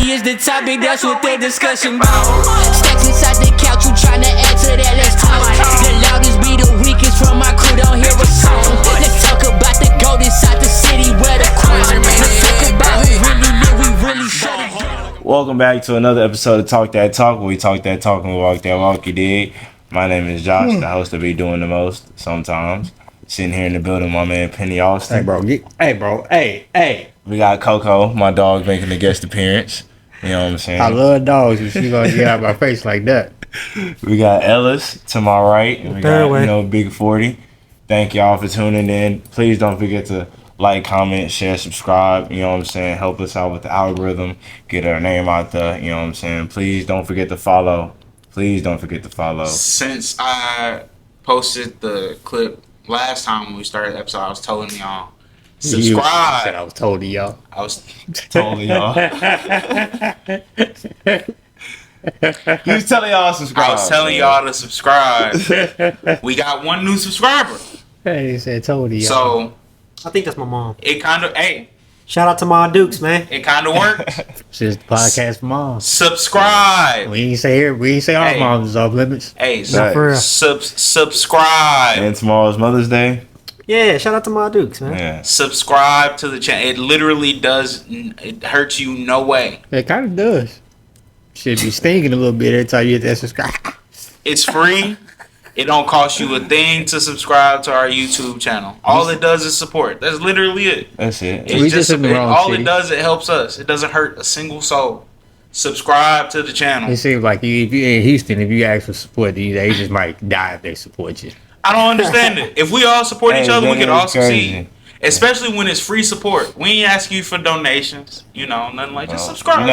money is the topic, that's what the discussion about. Stacks inside the couch, you tryna add to that, let's talk. The loudest be the weakest from my crew, don't hear a song. Let's talk about the gold inside the city where the crown. Let's talk about who really live, we really shut it down. Welcome back to another episode of Talk That Talk, where we talk that talk and we walk that walk, you dig? My name is Josh, the host that be doing the most sometimes. Sitting here in the building, my man Penny Austin. Hey, bro. Hey. We got Coco, my dog, making a guest appearance. You know what I'm saying? I love dogs, but she gonna get out my face like that. We got Ellis to my right. And we got, Big 40. Thank y'all for tuning in. Please don't forget to like, comment, share, subscribe. You know what I'm saying? Help us out with the algorithm. Get our name out there. You know what I'm saying? Please don't forget to follow. Since I posted the clip last time when we started the episode, I was telling y'all, subscribe. I was told y'all. I was telling y'all. You was telling y'all to subscribe. I was telling y'all to subscribe. We got one new subscriber. Hey, he said told y'all. So I think that's my mom. it kind of, Shout out to Ma Dukes, man. it kind of worked. She's the podcast for moms. Subscribe. We ain't say our Hey. moms is off limits. Hey, Right. For real. subscribe. And tomorrow's Mother's Day. Yeah, shout out to Ma Dukes, man. Yeah. Subscribe to the channel. It literally does. It hurts you no way. It kind of does. Should be stinging a little bit every time you hit that subscribe. It's free. It don't cost you a thing to subscribe to our YouTube channel. All it does is support. That's literally it. That's it. It's We just just in the wrong all city. it does. It helps us. It doesn't hurt a single soul. Subscribe to the channel. It seems like if you're in Houston, if you ask for support, they just might die if they support you. I don't understand it. If we all support each Hey, other, we that can is all crazy. succeed. Especially when it's free support. We ain't ask you for donations. Nothing like just subscribe. We're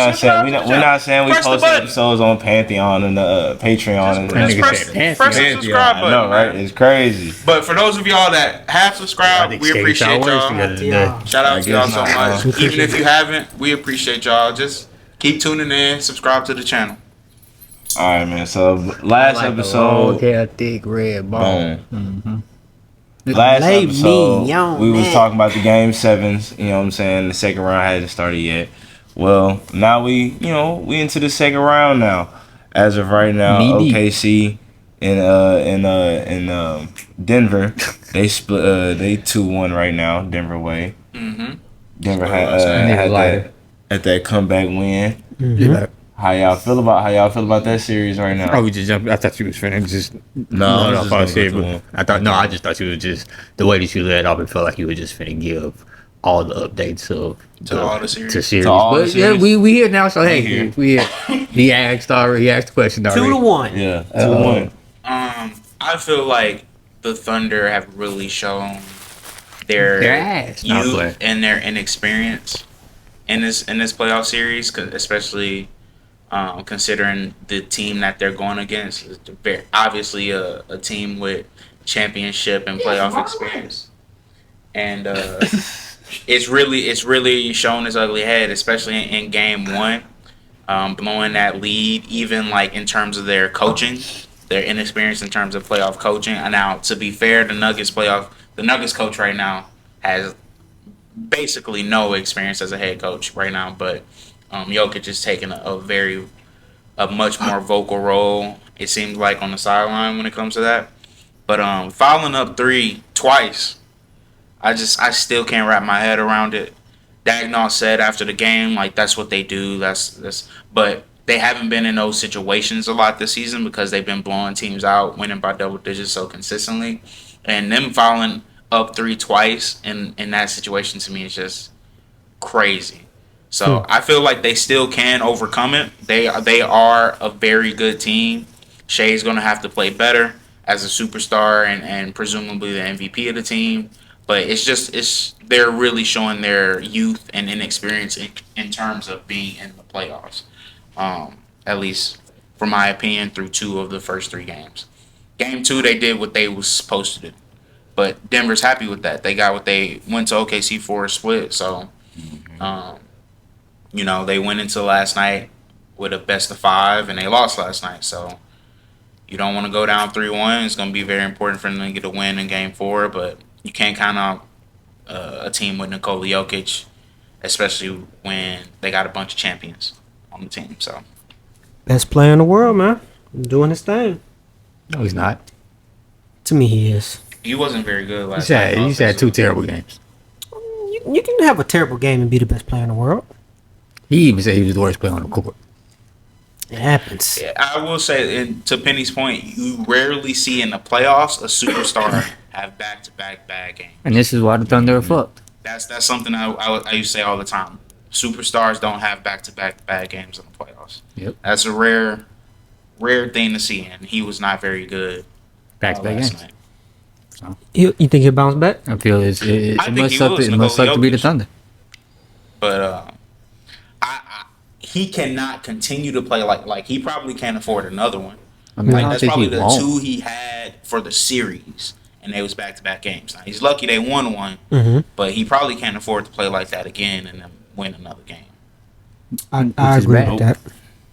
not saying we Press the post button. episodes on Pantheon and Patreon. Just and nigga press said the Pantheon. subscribe I button. know, right? man. It's crazy. But for those of y'all that have subscribed, we appreciate y'all. Yeah. Shout out to y'all so guess much. Even if you haven't, we appreciate y'all. Just keep tuning in. Subscribe to the channel. All right, man. So last episode, Okay, thick red ball. boom. Last Lay me episode, on we was that. talking about the game sevens. You know what I'm saying? The second round hasn't started yet. Well, now we into the second round now. As of right now, Knee deep. OKC in Denver, they split. They 2-1 right now. Denver way. Mm-hmm. Denver Nigga had lighter. that comeback win. Yeah. How y'all feel about that series right now? Oh, we just jumped. I thought you was finna just. No, no, this is I gonna said, go but through. I thought no. I just thought you was just the way that you led off. It felt like you were just finna give all the updates of To all the series. to series. To all But the yeah, series. we here now. So hey, here. we here. He asked already. He asked the question already. 2-1. Yeah, 2-1. I feel like the Thunder have really shown their Their ass. Not youth play. and their inexperience in this playoff series, especially considering the team that they're going against. It's obviously a team with championship and playoff experience, and it's really shown its ugly head, especially in game one, blowing that lead, even like in terms of their coaching, their inexperience in terms of playoff coaching. And now, to be fair, the Nuggets coach right now has basically no experience as a head coach right now, but Jokic is taking a much more vocal role, it seems like, on the sideline when it comes to that. But fouling up 3 twice, I still can't wrap my head around it. Dagnall said after the game, like, that's what they do. But they haven't been in those situations a lot this season because they've been blowing teams out, winning by double digits so consistently. And them fouling up 3 twice in that situation, to me, is just crazy. So I feel like they still can overcome it. They are a very good team. Shea's going to have to play better as a superstar and presumably the MVP of the team. But they're really showing their youth and inexperience in terms of being in the playoffs. At least, from my opinion, through 2 of the first 3 games. Game 2, they did what they was supposed to do. But Denver's happy with that. They got what they went to OKC for a split. So, they went into last night with a best of 5, and they lost last night. So, you don't want to go down 3-1. It's going to be very important for them to get a win in Game 4. But you can't count out a team with Nikola Jokic, especially when they got a bunch of champions. on the team. So Best player in the world, man. Doing his thing. No, he's not. To me, he is. he wasn't very good last night. He's had 2 terrible games. You can have a terrible game and be the best player in the world. He even said he was the worst player on the court. It happens. Yeah, I will say, and to Penny's point, you rarely see in the playoffs a superstar have back-to-back bad games. And this is why the Thunder are fucked. That's something I used to say all the time. Superstars don't have back-to-back bad games in the playoffs. Yep. That's a rare thing to see, and he was not very good Back-to-back last games. night. You think he'll bounce back? I feel it think must he suck. will. It's It must suck to be the Jokic. Thunder. But he cannot continue to play like he probably can't afford another one. I mean, I Like don't that's think probably he the won't. 2 he had for the series, and they was back-to-back games. Now he's lucky they won one, but he probably can't afford to play like that again and then win another game. I is agree bad. with that.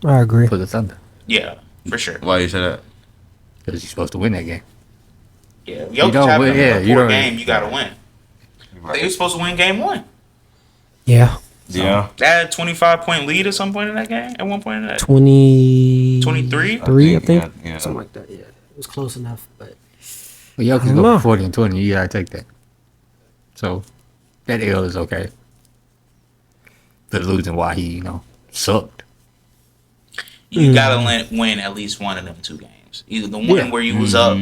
I agree. For the Thunder. Yeah, for sure. Why you say that? Because he's supposed to win that game. Yeah, You don't Jokic having win- yeah, a you poor don't- game, you gotta win. They were supposed to win game 1. Yeah. Yeah. They had a 25-point lead at some point in that game. At one point in that, 23, 23. I think. Yeah. Something like that, yeah. It was close enough, but But y'all can I go know. for 40 and 20. You gotta take that. So that L is okay. But losing why he, sucked. You gotta win at least one of them 2 games. Either the one Yeah. where you was up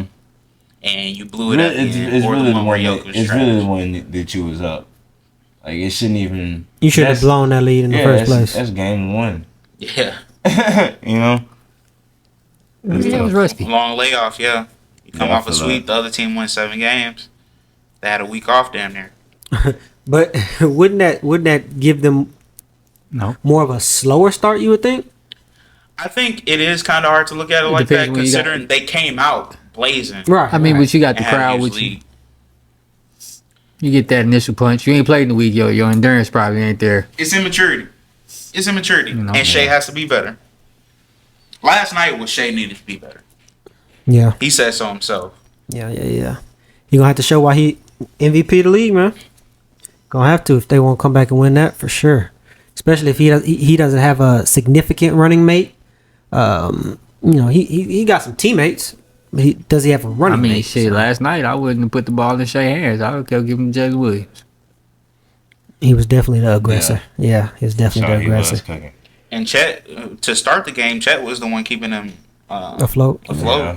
and you blew it at the end, It's or really the the one where one. Jokic was It's trash. really the one that you was up. Like it shouldn't even. you should have that's- blown that lead in the Yeah, first place. that's game 1. Yeah, You know. Yeah, it was rusty. long layoff. Yeah, you come Yeah, I off a feel sweep. The other team won 7 games. They had a week off damn near. But wouldn't that give them No. more of a slower start, you would think? I think it is kind of hard to look at it like that, depends when you got- considering they came out blazing. Right. I mean, right. but you got the and had crowd with you. usually- You get that initial punch. You ain't played in the week, your endurance probably ain't there. It's immaturity. It's immaturity, and Shea has to be better. Last night was Shea needed to be better. Yeah. He said so himself. Yeah. He gonna have to show why he MVP of the league, man. Gonna have to if they won't come back and win that for sure. Especially if he doesn't have a significant running mate. He got some teammates, but does he have a running I mean, mate? shit, last night I wouldn't have put the ball in Shea hands. I would have given him Jalen Williams. He was definitely the aggressor. Yeah, he was definitely So the he was aggressor. cooking. And Chet, to start the game, Chet was the one keeping him Afloat. afloat. Yeah.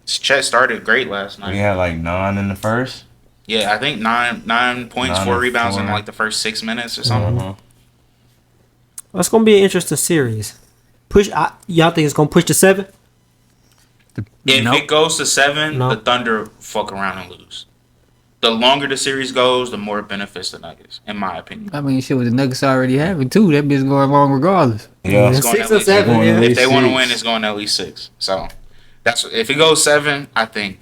Chet started great last night. We had like 9 in the first. Yeah, I think nine points, 9 4 and rebounds in 4. like the first 6 minutes or something. Uh-huh. That's gonna be an interesting series. Y'all think it's gonna push to 7? If Nope. it goes to 7, No. the Thunder fuck around and lose. The longer the series goes, the more it benefits the Nuggets, in my opinion. I mean, shit, with the Nuggets already having 2, that bitch going long regardless. Yeah. It's going 6 at or least- 7. going Yeah. at If they want to 6. win, it's going at least 6. So that's if it goes 7, I think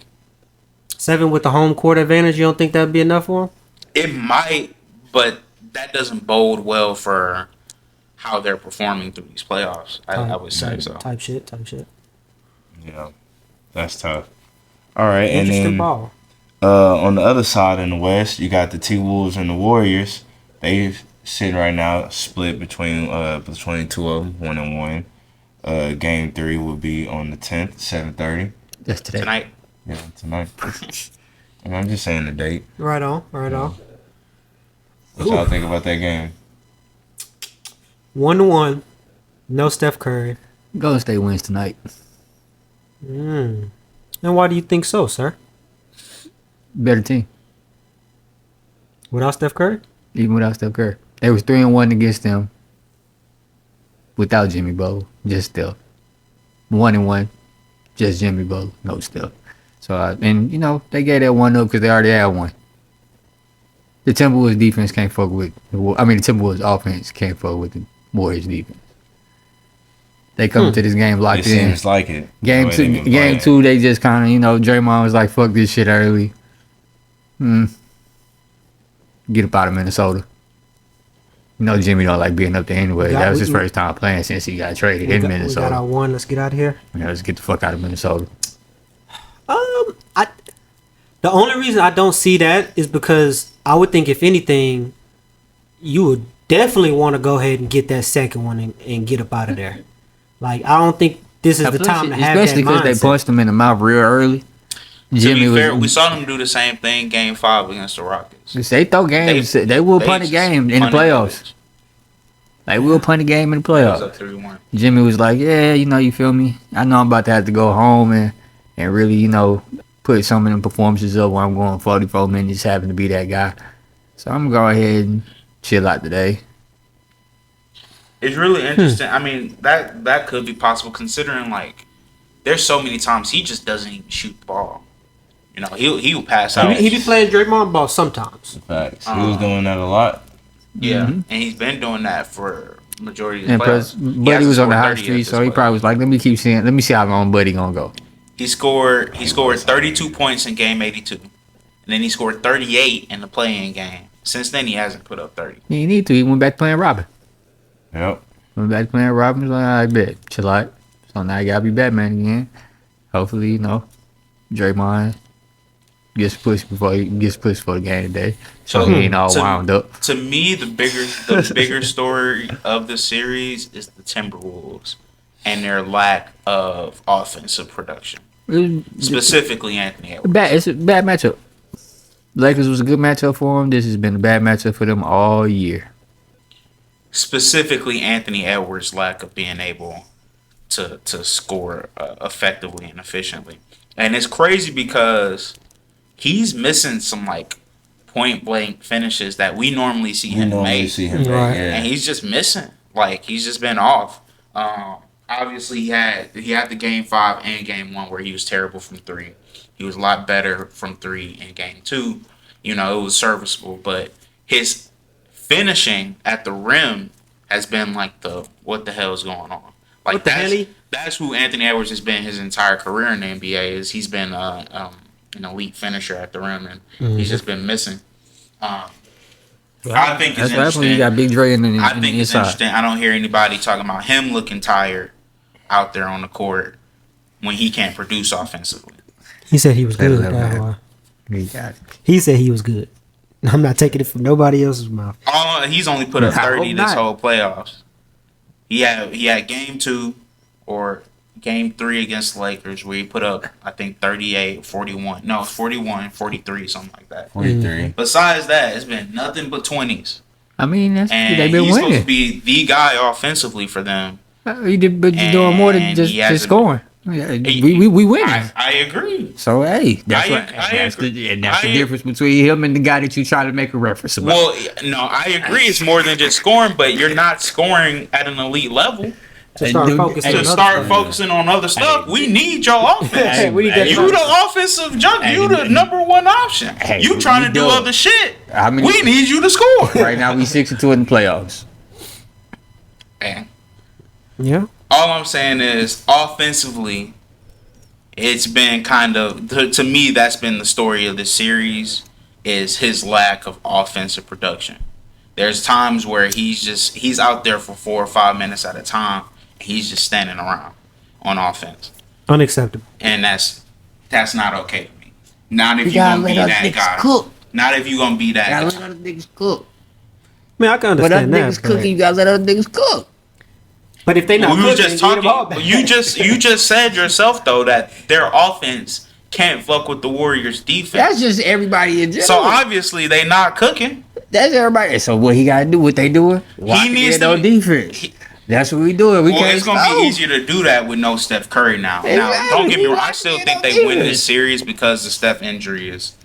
7 with the home court advantage. You don't think that'd be enough for him? it might, but that doesn't bode well for how they're performing through these playoffs. I would say so. Type shit. Yeah. That's tough. All right, and Interesting then ball. on the other side in the West, you got the T-Wolves and the Warriors. They sitting right now split between 2 of them, 1-1. Game 3 will be on the 10th, 7:30. That's today. Tonight, Yeah, tonight. And I'm just saying the date. Right on. What y'all think about that game? 1-1. No Steph Curry. Golden State wins tonight. And why do you think so, sir? Better team, Without Steph Curry? even without Steph Curry. They was 3-1 against them without Jimmy Butler, just Steph. 1-1, just Jimmy Butler, no Steph. So, they gave that one up because they already had one. The Timberwolves defense can't fuck with. The Timberwolves offense can't fuck with the Warriors defense. They come to this game It locked in. seems like it. Game the way they've two, been game playing. 2, they just kind of, Draymond was like, "Fuck this shit early." Get up out of Minnesota. Jimmy don't like being up there anyway. We got- That was his we- first time playing since he got traded We in got our Minnesota. one. Let's get out of here. Let's get the fuck out of Minnesota. The only reason I don't see that is because I would think if anything, you would definitely want to go ahead and get that second one and get up out of there. Like, I don't think this is the time to have that especially because they mindset. punched him in the mouth real early. To be fair, we saw them do the same thing Game 5 against the Rockets. They throw games. They will punt a game in the playoffs. They will punt a game in the playoffs. Up 3-1. Jimmy was like, yeah, you feel me? I know I'm about to have to go home and really, put some of them performances up where I'm going 44 minutes having to be that guy. So I'm going to go ahead and chill out today. It's really interesting. I mean, that could be possible considering, like, there's so many times he just doesn't even shoot the ball. He'll pass out. He be playing Draymond ball sometimes. Facts. He was doing that a lot. Yeah, and he's been doing that for majority of And the plus, playoffs. Buddy was on the hot streak, so he probably was like, let me see how long Buddy gonna go. He scored 32 points in game 82. And then he scored 38 in the play-in game. Since then, he hasn't put up 30. He need to. He went back playing Robin. Yep. Went back playing Robin. He's like, I bet. Chill out. So now you gotta be Batman again. Hopefully, Draymond gets pushed for the game today. So he ain't all wound up. To me, the bigger story of the series is the Timberwolves and their lack of offensive production. Specifically Anthony Edwards. It's a bad matchup. Lakers was a good matchup for him. This has been a bad matchup for them all year. Specifically Anthony Edwards' lack of being able to score effectively and efficiently. And it's crazy because he's missing some like point blank finishes that we normally see him make. And he's just missing. Like he's just been off. Obviously he had the game 5 and game 1 where he was terrible from 3. He was a lot better from 3 in game 2. It was serviceable, but his finishing at the rim has been like what the hell is going on? Like that's who Anthony Edwards has been his entire career in the NBA. He's been an elite finisher at the rim, and he's just been missing. I think it's interesting. You got Big Dre in I think it's interesting. I don't hear anybody talking about him looking tired out there on the court when he can't produce offensively. He said he was good. He said he was good. I'm not taking it from nobody else's mouth. He's only put up 30 this whole playoffs. He had game 2 or game 3 against the Lakers where he put up, I think, 38, 41. No, 41, 43, something like that. 43. Besides that, it's been nothing but 20s. I mean, they've been winning. He's supposed to be the guy offensively for them. But you're doing more than just scoring. We win. I agree. So hey, that's the difference between him and the guy that you try to make a reference about. Well, no, I agree. It's more than just scoring, but you're not scoring at an elite level. To start focusing on other stuff, we need your offense. We need that you the offensive junk. You the number one option. You trying to do other shit. We need you to score. Right now, we 6-2 in the playoffs. Man. Yeah. All I'm saying is, offensively, it's been kind of, to me, that's been the story of this series, is his lack of offensive production. There's times where he's out there for 4 or 5 minutes at a time, and he's just standing around on offense. Unacceptable. And that's not okay to me. Not if you're going to be that guy. Cook. Not if you're going to be that guy. Let other niggas cook. I mean, I can understand that. But cooking, you gotta let other niggas cook. But if they not we were cooking, just talking. You just said yourself though that their offense can't fuck with the Warriors' defense. That's just everybody in general. So obviously they not cooking. That's everybody. So what he gotta do? What they doing? He needs to defense. That's what we doing. It's gonna be easier to do that with no Steph Curry now. Exactly. Now don't get me wrong. I still think they win this series because the Steph injury is.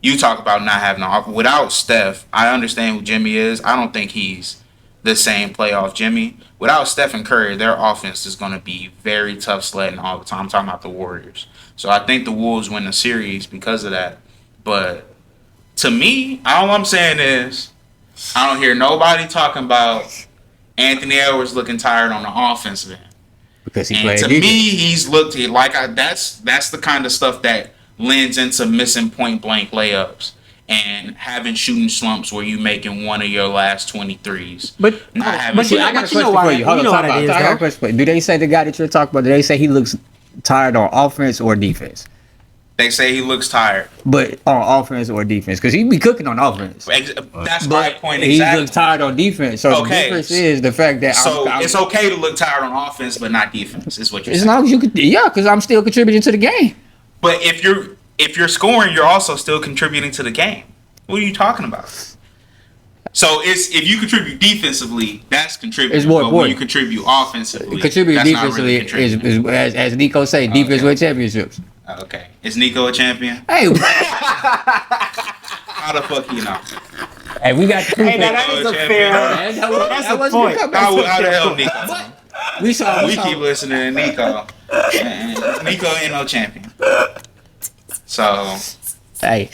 You talk about not having without Steph. I understand who Jimmy is. I don't think he's the same playoff Jimmy. Without Stephen Curry, their offense is going to be very tough sledding all the time. I'm talking about the Warriors. So I think the Wolves win the series because of that. But to me, all I'm saying is I don't hear nobody talking about Anthony Edwards looking tired on the offensive end. Because he played. To me, he's looked like that's the kind of stuff that lends into missing point blank layups. And having shooting slumps where you making one of your last 23s. I got a question for you. Hold on, I got a question for you. Do they say the guy that you're talking about, do they say he looks tired on offense or defense? They say he looks tired. But on offense or defense, because he be cooking on offense. That's my point. He Exactly. looks tired on defense. So the difference is the fact that it's okay to look tired on offense, but not defense. Is what you're saying. As long as you could, because I'm still contributing to the game. But if you're scoring, you're also still contributing to the game. What are you talking about? So if you contribute defensively, that's contributing. It's more but important. when you contribute offensively, Contribute that's defensively not really is as Nico say, defense wins championships. Okay. Is Nico a champion? Hey, How the fuck you know? hey, we got. Hey, now that was a fair. That's a point. How the hell Nico? We keep listening to Nico. And Nico ain't no champion. So. Hey.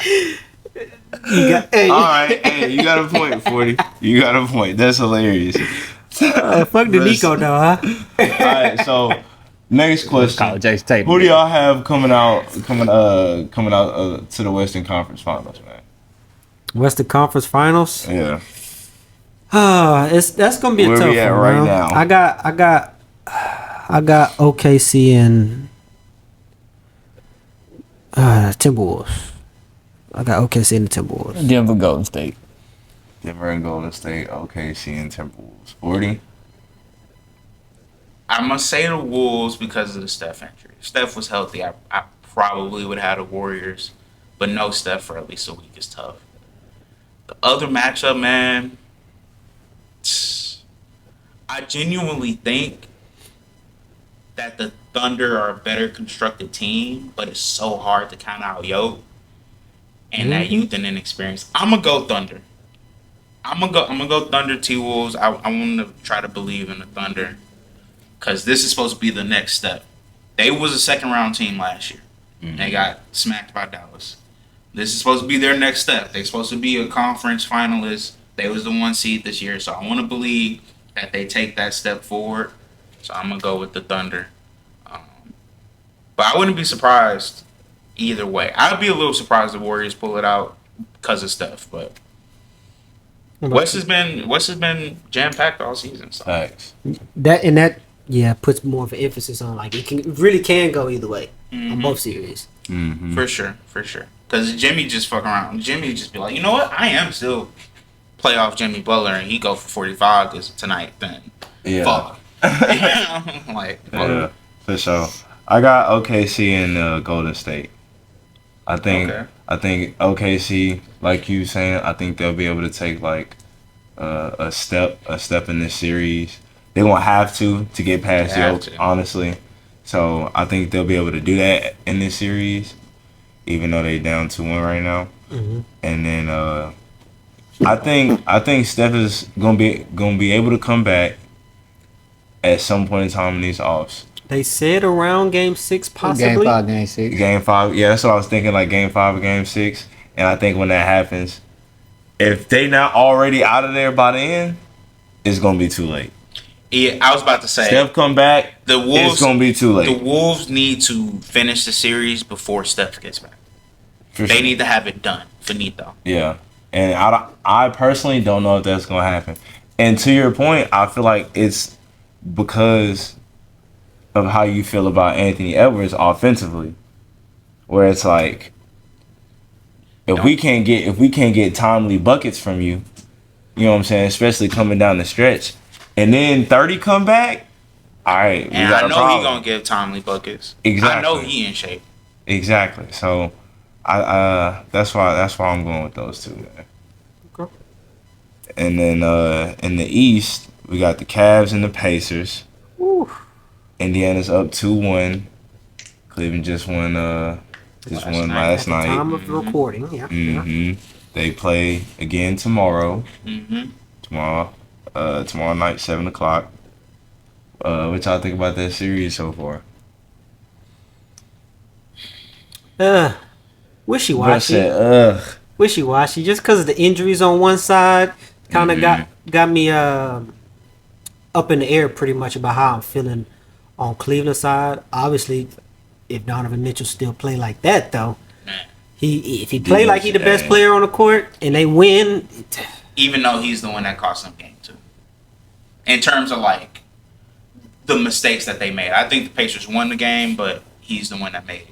All right, hey, you got a point, 40. You got a point. That's hilarious. Fuck the Nico though, huh? All right, so next question. Jason Tate. Who do y'all have coming out to the Western Conference Finals, man? Western Conference Finals. Yeah. That's gonna be a Where tough we at one, right bro. now? I got OKC and Timberwolves. I got OKC and the Timberwolves. Denver, Golden State. Denver and Golden State, OKC and Timberwolves. 40. I must say the Wolves because of the Steph injury. If Steph was healthy, I probably would have had the Warriors. But no Steph for at least a week is tough. The other matchup, man, I genuinely think that the Thunder are a better constructed team, but it's so hard to kind of out-yoke. And that youth and inexperience. I'm gonna go Thunder. I'm gonna go Thunder T-Wolves. I want to try to believe in the Thunder because this is supposed to be the next step. They was a second round team last year. They got smacked by Dallas. This is supposed to be their next step. They're supposed to be a conference finalist. They was the 1 seed this year, so I want to believe that they take that step forward. So I'm gonna go with the Thunder. But I wouldn't be surprised either way. I'd be a little surprised the Warriors pull it out because of stuff, but West has been jam packed all season. So. Facts. That puts more of an emphasis on like it really can go either way on both series. Mm-hmm. For sure. Because Jimmy just fuck around. Jimmy just be like, you know what? I am still playoff Jimmy Butler, and he go for 45 tonight. Then fuck. Like yeah, for sure. I got OKC and Golden State. I think OKC, like you saying, I think they'll be able to take like a step in this series. They won't have to get past Yoke, honestly. So I think they'll be able to do that in this series, even though they down 2-1 right now. Mm-hmm. And then I think Steph is gonna be able to come back at some point in time in these offs. They said around Game 6, possibly. Game 5, Game 6. Game 5, yeah, that's what I was thinking, like Game 5 or Game 6. And I think when that happens, if they not already out of there by the end, it's gonna be too late. Yeah, I was about to say. Steph come back, the Wolves, it's gonna be too late. The Wolves need to finish the series before Steph gets back. They need to have it done. Finito. Yeah, and I personally don't know if that's gonna happen. And to your point, I feel like it's because of how you feel about Anthony Edwards offensively, where it's like if we can't get timely buckets from you, you know what I'm saying, especially coming down the stretch, and then 30 come back, all right, and I know he gonna give timely buckets. Exactly, I know he in shape. Exactly. So I that's why I'm going with those two, man. Okay. And then in the East, we got the Cavs and the Pacers. Ooh. Indiana's up 2-1. Cleveland just won last night. Time of recording, yeah. Mm-hmm. They play again tomorrow. Mm-hmm. Tomorrow night, 7:00. What y'all think about that series so far? Wishy-washy. Wishy-washy. Just because of the injuries on one side, kind of got me up in the air pretty much about how I'm feeling on Cleveland side. Obviously, if Donovan Mitchell still play like that, though, if he play like he the best player on the court and they win, even though he's the one that cost them game too, in terms of like the mistakes that they made, I think the Pacers won the game, but he's the one that made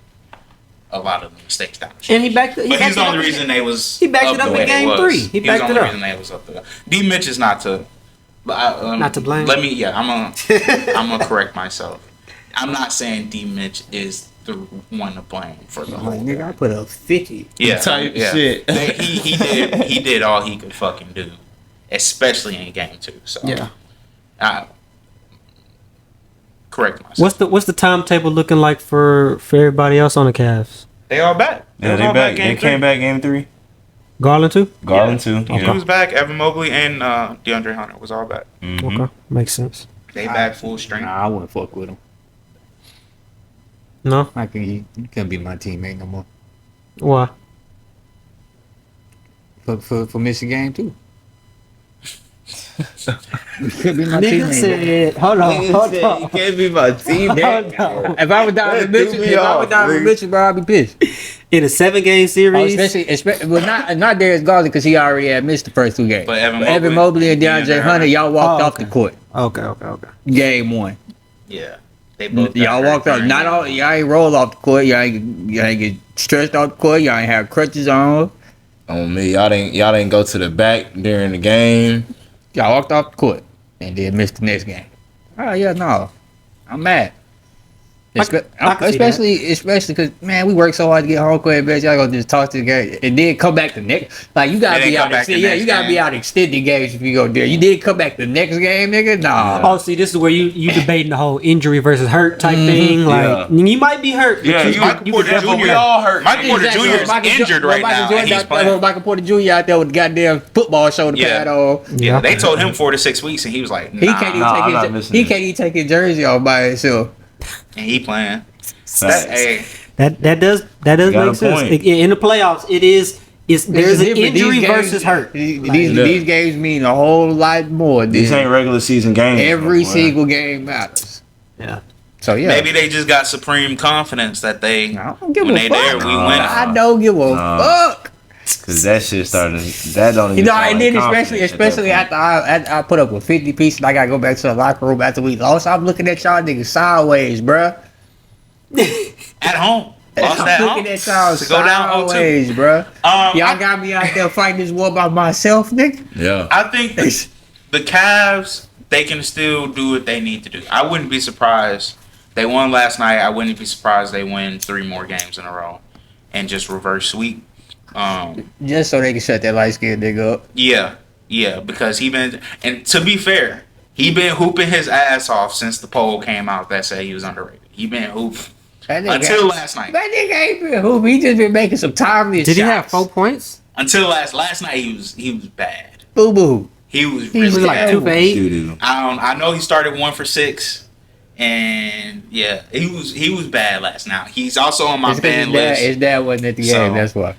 a lot of the mistakes down the stretch. And he backed it. But he's the only reason they was. He backed it up the in way they game was. 3. He was backed the it only up. reason they was up there. D. Mitch is not to. Not to blame. Let me. Yeah, I'm gonna correct myself. I'm not saying D. Mitch is the one to blame for the whole. Nigga, I put up 50. Yeah, Type yeah. shit. He did all he could fucking do, especially in game 2. So Yeah. Correct myself. What's the timetable looking like for everybody else on the Cavs? They all back. Yeah, they all back. game They came 3. back game 3. Garland too. Garland too. He Yeah. was back. Evan Mobley and DeAndre Hunter was all back. Mhm. Okay, makes sense. They back full strength. Nah, I wouldn't fuck with him. No, He couldn't be my teammate no more. why? For missing game too. Could be my Nigga teammate. said, hold on. You can't be my teammate. If I was down with Mitchell, bro, I'd be pissed. In a 7-game Oh, series, especially, well, not Darius Garland because he already had missed the first 2 games. But Evan Mobley and DeAndre DeAndre Hunter, y'all walked off the court. Okay. Game 1. Yeah, they both. got Y'all hurt walked off. during Not game all. one. Y'all ain't roll off the court. Y'all ain't get stretched off the court. Y'all ain't have crutches on. On me, y'all didn't go to the back during the game. Y'all walked off the court and then missed the next game. Oh yeah, no, I'm mad. I can see Especially because man, we work so hard to get home court advantage. Y'all gonna just toss this game and then come back the next. Like you gotta And then be come out. back the Yeah, next you gotta be game. out extended games if you go there. You did come back the next game, nigga. Nah. Oh, see, this is where you debating the whole injury versus hurt type thing. Like you might be hurt. But Yeah, you, Michael you Porter can definitely Jr. play. all hurt. Michael Porter Exactly. Jr. is Michael injured Jo- right Michael now, Jordan and he's out there- playing. Michael Porter Jr. out there with the goddamn football shoulder Yeah. pad on. Yeah, they told him 4 to 6 weeks, and he was like, He "Nah," can't even Nah, I'm not take missing he it. can't even take his jersey off by himself. and he playing. Facts. Hey, That does Got a make sense. point. In the playoffs, there's an different. injury These games- versus hurt. These games mean a whole lot more. These than ain't regular season games. every boy. single game matters. Yeah. So yeah, maybe they just got supreme confidence that they I don't give when a they fuck. there, we win. I don't give a fuck. Cause that shit started. That don't even. You know, sound and like then confidence especially at that after I put up with 50 pieces, I gotta go back to the locker room after we lost. I'm looking at y'all niggas sideways, bruh. At home, lost I'm at home looking at y'all to go down 0-2. sideways, bruh. Y'all I, got me out there fighting this war by myself, nigga. point. Yeah. I think the Cavs, they can still do what they need to do. I wouldn't be surprised. They won last night. I wouldn't be surprised they win 3 more games in a row and just reverse sweep. Just so they can shut that light skinned nigga up. Yeah, because and to be fair, he been hooping his ass off since the poll came out that said he was underrated. He been hooping That nigga until last night. That nigga ain't been hoop. He just been making some timely shots. Did he have 4 points? Until last night, he was bad. Boo boo. He was He really was Like bad. 2 for 8. Doo-doo. I know he started 1 for 6, and yeah, he was bad last night. He's also on my It's 'cause ban his dad list. wasn't at the So- game. That's why.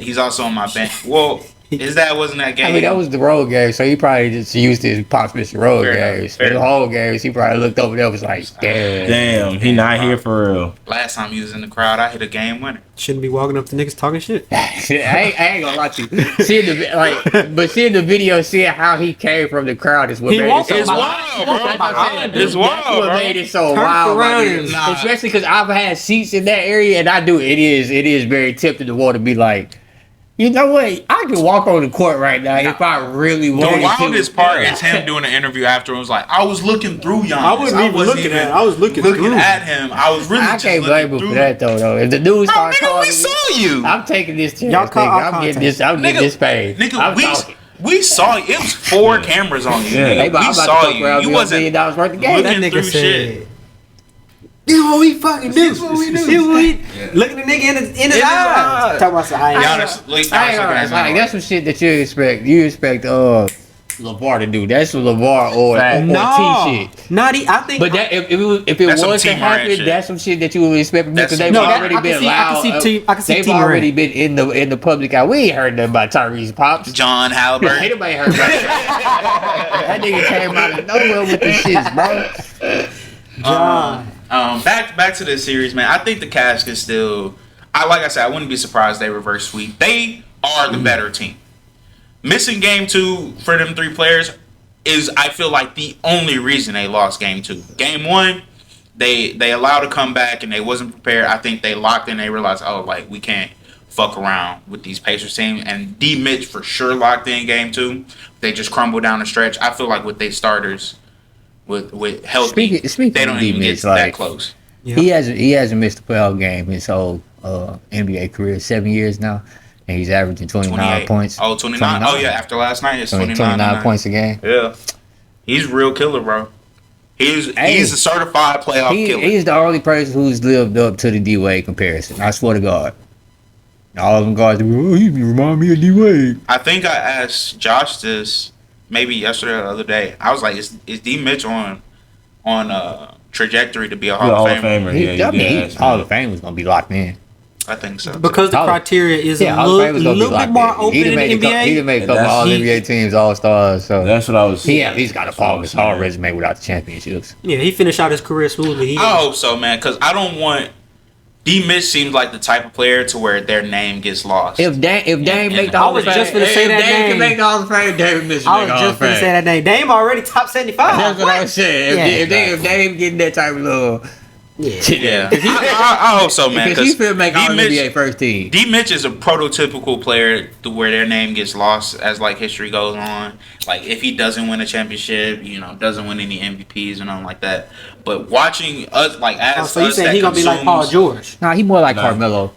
He's also on my ban. Well, his dad wasn't that game. I mean, that was the road game, so he probably just used his pops missing road Fair enough, games. fair The enough. whole games, he probably looked over there and was like, damn. Damn, he not here for real. Last time he was in the crowd, I hit a game winner. Shouldn't be walking up to niggas talking shit. I ain't gonna lie to you. Seeing the video, seeing how he came from the crowd is what He made it walked so It's wild. wild, bro. That's what I'm saying. It's That's wild, what bro. made it so Turned wild. around my and- nigga. Especially because I've had seats in that area, and I do. It is very tempting to want to be like, you know what? I can walk on the court right now if I really The wanted to. wildest part is him doing an interview after it was like, I was looking through Giannis. I wasn't even looking at it. I was looking through. at him. I was really I just can't looking blame him through for that though. If the news Bro, start nigga, calling we me, saw you. I'm taking this chance. Y'all call nigga. eye I'm getting this. I'm Nigga, getting this paid. Nigga, I'm talking. we saw you. It was 4 cameras on you. Yeah. Nigga. Hey, but I'm We about saw to fuck around you. You $1 wasn't million worth of game. That looking nigga through said, shit. "This what we fucking do. This what we do." Look at the nigga in his eyes. Talking about some Giannis, Giannis. Giannis I ain't looking at like, him. that's some shit that you expect LeVar to do. That's what LeVar or T shit. Not I think. But that if it That's some was to T. Moran happen, shit. that's some shit that you would expect That's because some they've T. already I can been see- I can loud. see T- I can see They've T. Moran. already been in the public eye. We ain't heard nothing about Tyrese Pops. John Ain't Halliburton. nobody heard about that. That nigga came out of nowhere with the shits, bro. John. Back to the series, man. I think the Cavs can still. Like I said, I wouldn't be surprised they reverse sweep. They are the better team. Missing game 2 for them 3 players is, I feel like, the only reason they lost game 2. Game 1, they allowed a comeback and they wasn't prepared. I think they locked in. They realized, oh, like we can't fuck around with these Pacers team. And D Mitch for sure locked in game 2. They just crumbled down the stretch. I feel like with their starters, with healthy, speaking they don't even get that close. Yep. He hasn't missed a playoff game his whole NBA career, 7 years now, and he's averaging 29 points. Oh, 29. Oh yeah, after last night, it's 29 points a game. Yeah, he's a real killer, bro. He's a certified playoff killer. He's the only person who's lived up to the D Wade comparison. I swear to God. All of them guys, he remind me of D Wade. I think I asked Josh this maybe yesterday or the other day. I was like, is D Mitch on trajectory to be a Hall of Famer? Hall of Fame was gonna be locked in. I think so. Because the criteria is a little bit more open in the NBA. He done made a couple All NBA teams, All Stars. So that's what I was. He's got a Paul Gasol resume without the championships. Yeah, he finished out his career smoothly. I hope so, man. Because I don't want. D Mitch seems like the type of player to where their name gets lost. If Dame make the Hall of Fame, just gonna say that name. Can make the Hall of Fame, David Mitchell. I was just gonna say that name. Dame already top 75. That's what I was saying. If Dame getting that type of little. Yeah. I hope so, man. Because he feel make all NBA first team. D Mitch is a prototypical player to where their name gets lost as like history goes on. Like if he doesn't win a championship, doesn't win any MVPs or nothing like that. But watching us, like as so you saying he gonna be like Paul George? Nah, he more like Carmelo.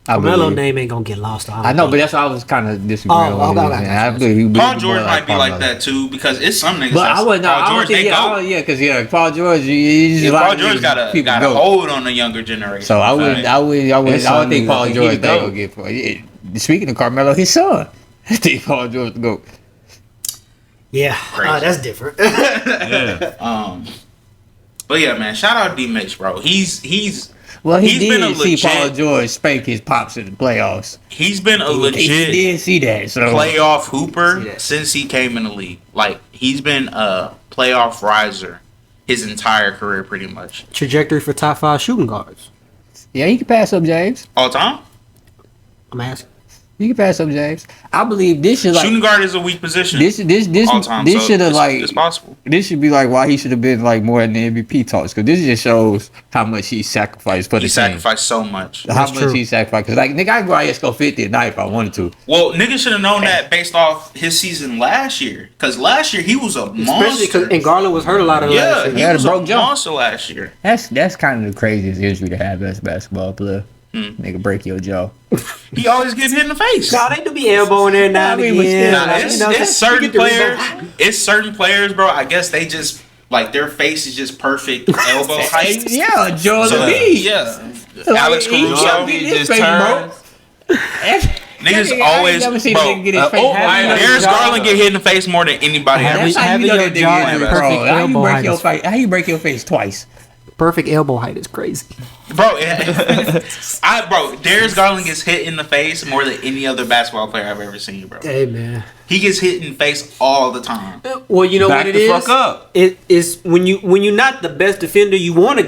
Carmelo name ain't gonna get lost. I know, but that's why I was kind of disagreeing with him. Paul George might be like that too because it's some niggas. But I would not. Paul George, Paul George. Paul George got a hold on the younger generation. So I would think Paul George they will get for it. Speaking of Carmelo, his son, I think Paul George to go. Yeah, that's different. Yeah. But yeah, man, shout out D Mitch, bro. He's did see Paul George spank his pops in the playoffs. He's been a legit. He did see that. So playoff hooper since he came in the league. Like he's been a playoff riser his entire career, pretty much. Trajectory for top 5 shooting guards. Yeah, he can pass up James. All time. I'm asking. You can pass up James. I believe this should shooting guard is a weak position. This should have it's possible. This should be like why he should have been like more in the MVP talks because this just shows how much he sacrificed for the team. He sacrificed so much. How much he sacrificed? Cause like nigga, I could go out here score 50 a night if I wanted to. Well, nigga should have known that based off his season last year. Cause last year he was a monster. Especially because Garland was hurt a lot of last year. He was a monster last year. That's kind of the craziest injury to have as a basketball player. Nigga, break your jaw. He always getting hit in the face. Nah, they do be elbowing there now and again. It's certain players. It's certain players, bro. I guess they just like their face is just perfect elbow height. Yeah, Joel Embiid. Yeah, Alex Caruso. He just turned. Niggas always, bro. Darius Garland get hit in the face more than anybody else. How you break your face twice? Perfect elbow height is crazy, bro. Darius Garland gets hit in the face more than any other basketball player I've ever seen, bro. Hey man, he gets hit in the face all the time. Well, you know what it is. Fuck up. It is when you're not the best defender, you want to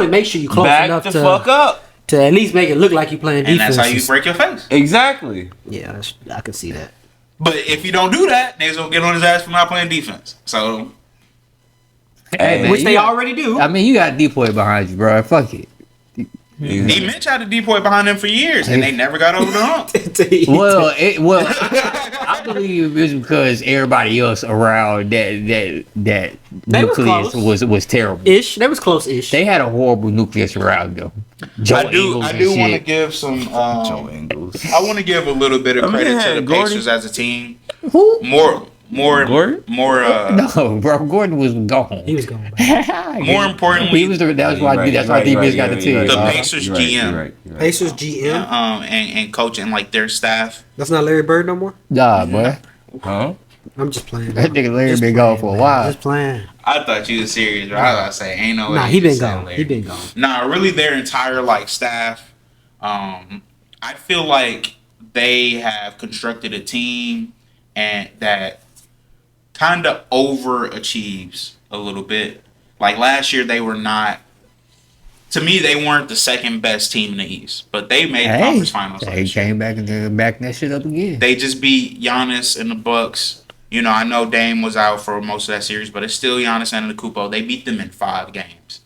make sure you close enough to fuck up to at least make it look like you're playing defense. And that's how you break your face. Exactly. Yeah, I can see that. But if you don't do that, niggas will get on his ass for not playing defense. So. Hey, man, which they already do. I mean, you got Depoy behind you, bro. Fuck it. D Mitch had a Depoy behind them for years, and they never got over the hump. I believe it's because everybody else around that nucleus was terrible. They was close-ish. They had a horrible nucleus around them. I do want to give some. Joe Ingles. I want to give a little bit of credit to the Pacers as a team. Who? More. No, bro. Gordon was gone. He was gone. More importantly, he was. That's why D-Mitch got the team. The Pacers GM, Pacers GM, and coaching like their staff. That's not Larry Bird no more. Nah, boy. Huh? I'm just playing. That nigga Larry been gone for a while. Just playing. I thought you was serious, bro. I was about to say, ain't no way. Nah, he been gone. He been gone. Nah, really, their entire staff. I feel like they have constructed a team and that kind of overachieves a little bit. Like last year, they were not. To me, they weren't the second best team in the East, but they made the conference finals. They came back and back that shit up again. They just beat Giannis and the Bucks. I know Dame was out for most of that series, but it's still Giannis and Antetokounmpo. They beat them in 5 games.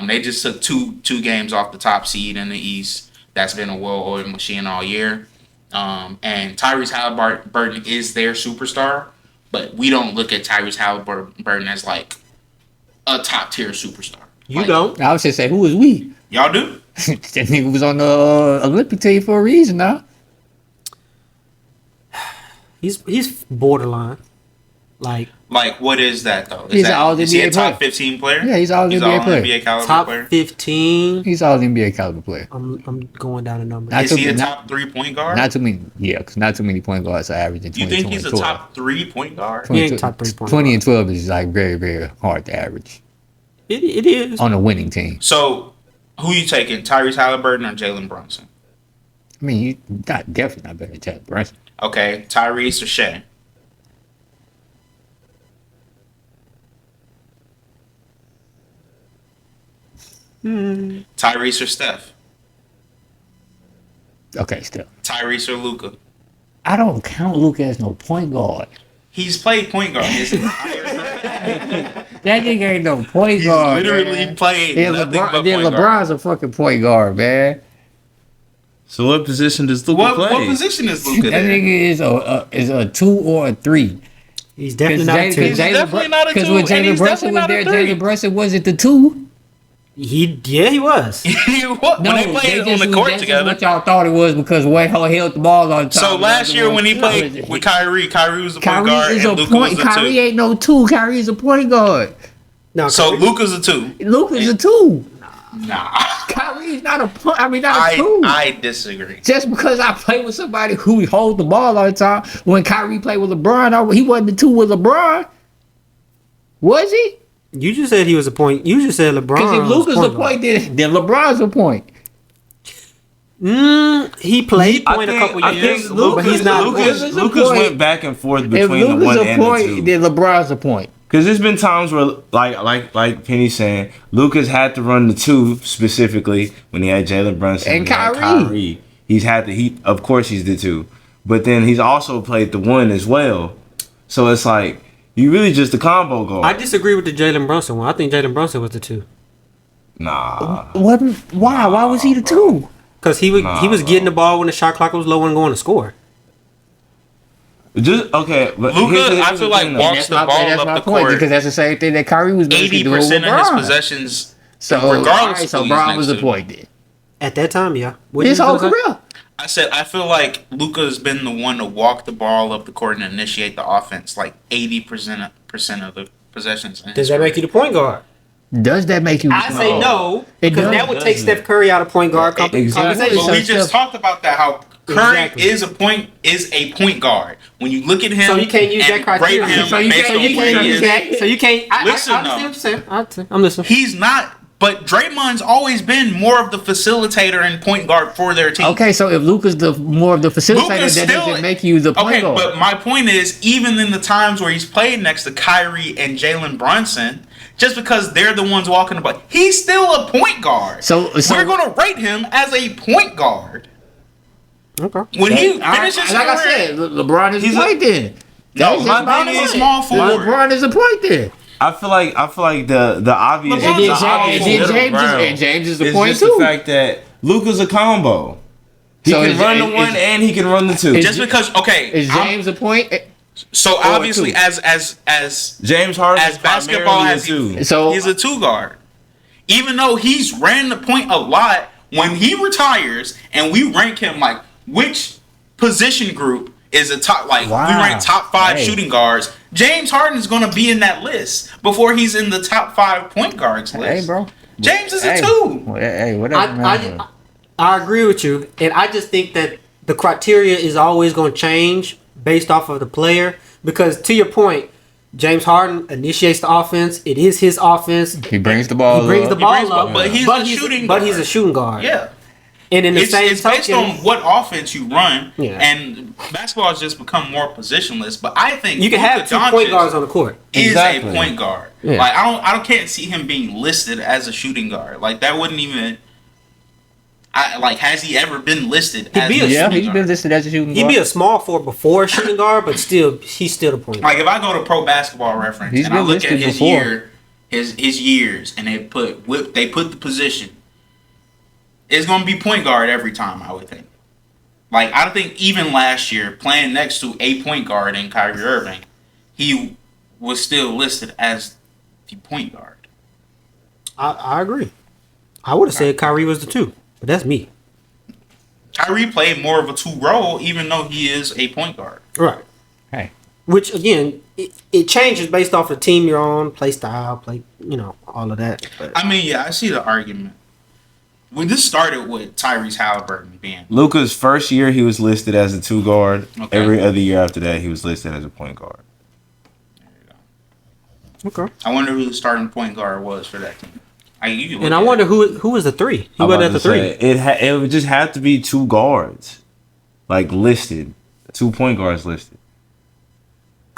They just took two games off the top seed in the East. That's been a well-oiled machine all year. And Tyrese Halliburton is their superstar, but we don't look at Tyrese Halliburton as like a top-tier superstar. You like, don't. I was just say, who is we? Y'all do? That nigga was on the Olympic team for a reason now. He's borderline. Like what is that though? He's an all is he a NBA top player. 15 player? Yeah, he's all NBA player. NBA caliber top player. 15. He's all NBA caliber player. I'm going down the numbers. Not Is he a top 3 point guard? Not too many. Yeah, because not too many point guards are averaging 20. You think he's a 12. top 3 point guard? He ain't top 3 point 20 and guard. 12 is like very, very hard to average It is. on a winning team. So, who you taking, Tyrese Halliburton or Jalen Brunson? I mean, you definitely not better than Chad Brunson. Okay, Tyrese or Shea? Tyrese or Steph? Okay, still. Tyrese or Luka? I don't count Luka as no point guard. He's played point guard his entire That nigga ain't no point He's guard. literally man. played Yeah, nothing but then point guard. LeBron's a fucking point guard, man. So what position does Luka What play? position is Luka That in? nigga is a 2 or a 3. He's definitely not a two. He's definitely not a Because two, when and Jalen he's Brunson was definitely there, not a three. Jalen Brunson wasn't the 2. He was. When they played on the court that's together. what y'all thought it was because Wade held the ball on top. So last year when he played with Kyrie was the point guard is and a Luka point. was the Kyrie 2. ain't no 2. Kyrie is a point guard. No, So Kyrie- Luka's a 2. Luka's a 2. Nah. Kyrie's not a point. I mean, not a 2. I disagree. Just because I play with somebody who holds the ball all the time. When Kyrie played with LeBron, he wasn't the 2 with LeBron. Was he? You just said he was a point. You just said LeBron. Because if Luka's was a point, then LeBron's a point. He played point a couple years, but he's not. Lucas- Lucas Lucas point. went back and forth If between the 1 Luka's a and the point, 2. then LeBron's a point. Because there's been times where, like Penny's saying, Lucas had to run the 2 specifically when he had Jalen Brunson And when he had Kyrie. He's had to. Of course, he's the 2, but then he's also played the 1 as well. So it's like you really just a combo guard. I disagree with the Jalen Brunson one. I think Jalen Brunson was the 2 Nah, Why? Why was he the 2? because he was getting the ball when the shot clock was low and going to score. just okay. But Luka, here's I the feel like thing, though. walks the ball up the court. Because that's the same thing that Kyrie was basically 80% doing with of his LeBron. possessions, So regardless of so who he's LeBron next was a to. point then. At that time, yeah. What His you whole gonna say? career. I said I feel like Luka's been the one to walk the ball up the court and initiate the offense like 80% of the possessions. in his Does that make you the point guard? Does that make you? I say no, It because does. that would take Steph Curry out of point guard Exactly. conversation. But we just talked about that how Curry Exactly. is a point guard. When you look at him, So you can't use that and criteria. rate him So you based can't on what he use is, that. So you can't. Listen, I understand what you're saying. I'm listening. he's not. But Draymond's always been more of the facilitator and point guard for their team. Okay, so if Luka's the more of the facilitator, Luka's that still- doesn't make you the point Okay, guard. but my point is, even in the times where he's played next to Kyrie and Jalen Brunson, just because they're the ones walking the ball, he's still a point guard. So we're going to rate him as a point guard. Okay. When he All right, finishes like I career- said, LeBron is He's a point then. No, That's my just thing my is point. small forward. LeBron is a point then. I feel like the obvious. LeBron's the a small obvious forward. middle James is- ground and James is the is point just too. the fact that Luka's a combo. He So can is- run the is- 1 and he can run the 2. Just because, okay, Is James a point? so obviously two. as James Harden as is basketball primarily has a 2. So he's a 2 guard. Even though he's ran the point a lot, when he retires and we rank him like which position group is a top, like Wow. we rank top 5 Hey. shooting guards, James Harden is going to be in that list before he's in the top 5 point guards list. hey, bro. James is Hey. a 2. Hey, whatever. man. I agree with you, and I just think that the criteria is always going to change based off of the player. Because to your point, James Harden initiates the offense. It is his offense. He brings the ball. He brings the up. ball up, but he's a shooting But guard. he's a shooting guard. Yeah. And in the It's same based token, on what offense you run, Yeah. and basketball has just become more positionless. But I think you can have Luka 2 Doncic point guards on the court. is Exactly. a point guard. Yeah. Like I can't see him being listed as a shooting guard. Like that wouldn't even. Has he ever been listed as be a a- Yeah, shooting he's guard? been listed as a shooting He'd guard. be a small forward before a shooting guard, but still, he's still the point guard. Like if I go to Pro Basketball Reference He's and I been look at listed his before. his years, and they put the position. It's going to be point guard every time, I would think. Like, I don't think even last year, playing next to a point guard in Kyrie Irving, he was still listed as the point guard. I agree. I would have said Kyrie was the 2, but that's me. Kyrie played more of a 2 role, even though he is a point guard. Right. Hey. Which, again, it changes based off the team you're on, play style, all of that. But. I mean, yeah, I see the argument. When this started with Tyrese Halliburton being Luka's first year, he was listed as a 2 guard. Okay. Every other year after that, he was listed as a point guard. There you go. Okay. I wonder who the starting point guard was for that team. I wonder who was the 3. Who was at the 3? It would just have to be 2 guards, like listed, 2 point guards listed.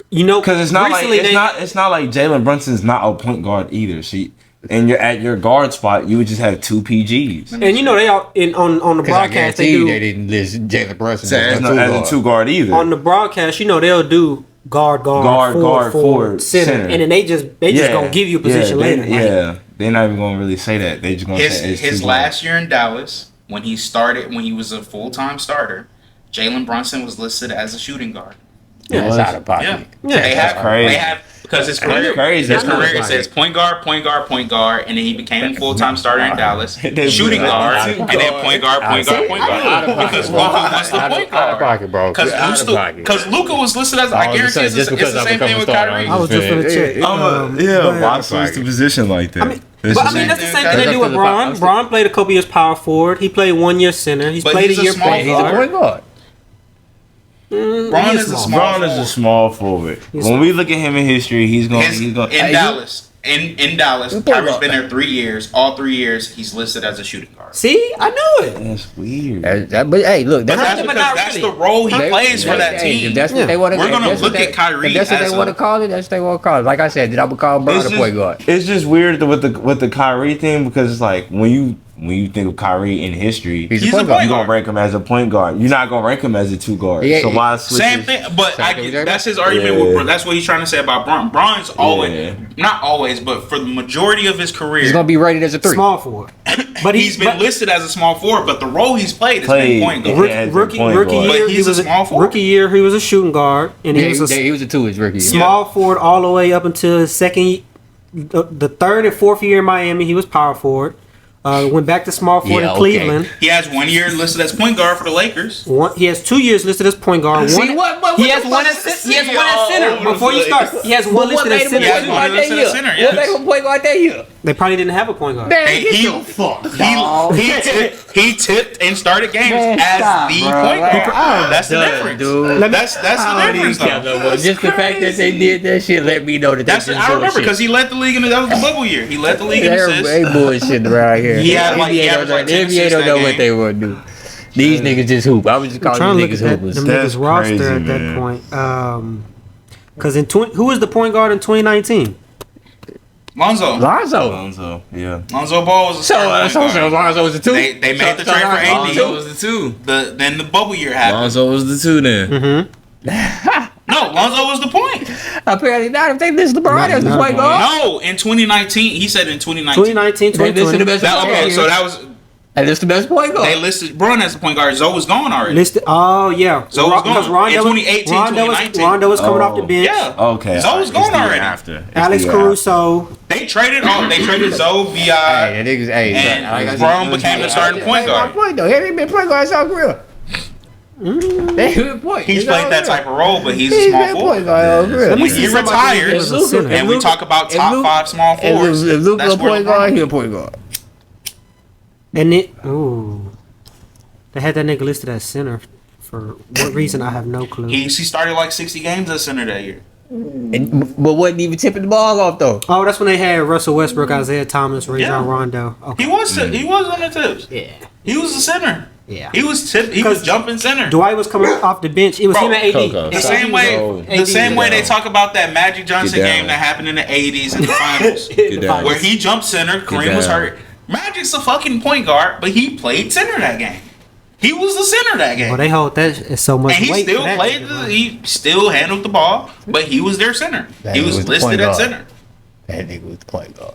Because it's not like Jalen Brunson's not a point guard either. See, and you're at your guard spot, you would just have 2 PGs. And they all on the broadcast they didn't list Jalen Brunson as a 2 guard either. On the broadcast, they'll do guard, forward, center, and then they just gonna give you a position later. They're not even gonna really say that. They just gonna say his last year in Dallas when he was a full-time starter. Jalen Brunson was listed as a shooting guard. Yeah, that's out of pocket. Yeah, crazy. They have because his career it says point guard, and then he became a full-time starter in Dallas, shooting guard, and then point guard. Because Luka was the point guard. Because Luka was listed as, I guarantee it's the same thing with Kyrie. I was just gonna check. Why switch the position like that? That's the same thing they do with Bron. Bron played a couple years power forward. He played 1 year center. He's played a year point guard. He's a point guard. Bron is a small forward. When we look at him in history, he's going in Dallas. In Dallas, Kyrie's been there 3 years. All 3 years, he's listed as a shooting guard. See, I knew it. That's weird. But hey, look, that's the role he plays for that team. If that's what they want to. We're gonna look at Kyrie. If that's what they want to call it. That's what they want to call it. Like I said, I would call Bron a point guard. It's just weird with the Kyrie thing because it's like when you think of Kyrie in history, he's a point guard. You're gonna rank him as a point guard. You're not gonna rank him as a 2 guard. So why switch? Same thing, but that's his argument with Bron. That's what he's trying to say about Bron. Bron's always, not always, but for the majority of his career, he's gonna be rated as a 3. Small forward. But he's been listed as a small forward. But the role he's played has been point guard. Rookie year, he was a small forward. Rookie year, he was a shooting guard, and he was a 2 his rookie year. Small forward all the way up until his second, the 3rd and 4th year in Miami. He was power forward. Went back to small forward in Cleveland. He has 1 year listed as point guard for the Lakers. He has 2 years listed as point guard. He has one as center. Before you start, he has one listed as center. What made him point guard that year? They probably didn't have a point guard. He tipped and started games as the point guard. That's the difference. That's the difference, though. Just the fact that they did that shit let me know that I remember because he led the league that was the bubble year. He led the league in assists. They bullshitting around here. He had like 10 NBA don't know what they want to do. These niggas just hoop. I was just calling these niggas hoopers. Them niggas roster at that point. Because who was the point guard in 2019? Lonzo, yeah. Lonzo Ball was a starting point guard. Lonzo was the 2. They made the trade for AD. Lonzo was the 2. Then the bubble year happened. Lonzo was the 2 then. Mm-hmm. No, Lonzo was the point. Apparently not. If they list LeBron as the point guard. No, in 2019, he said in 2019. 2020. They listed the best. Okay, so that was. And it's the best point guard. They listed Bron as the point guard. Zoe was gone already. Oh, yeah. Zoe was gone. In 2018, 2019. Rondo was coming off the bench. Yeah. Okay. Zoe was gone already. Alex Caruso. They traded Zoe, B.I. and Bron became the starting point guard. He ain't been point guard South Korea. He's played that type of role, but he's a small forward. When he retires, and we talk about top 5 small forwards, if Luke a point guard, he a point guard. And they had that nigga listed as center. For what reason, I have no clue. He started like 60 games at center that year. But wasn't even tipping the ball off though. Oh, that's when they had Russell Westbrook, Isaiah Thomas, Rajon Rondo. Okay. He was on the tips. Yeah. He was the center. Yeah. He was jumping center. Dwight was coming off the bench. It was him and AD. The same way they talk about that Magic Johnson game that happened in the 80s in the finals. Where he jumped center, Kareem was hurt. Magic's a fucking point guard, but he played center that game. He was the center that game. Well, they hold that so much and weight. And he still played. He still handled the ball, but he was their center. He was listed at center. That nigga was point guard.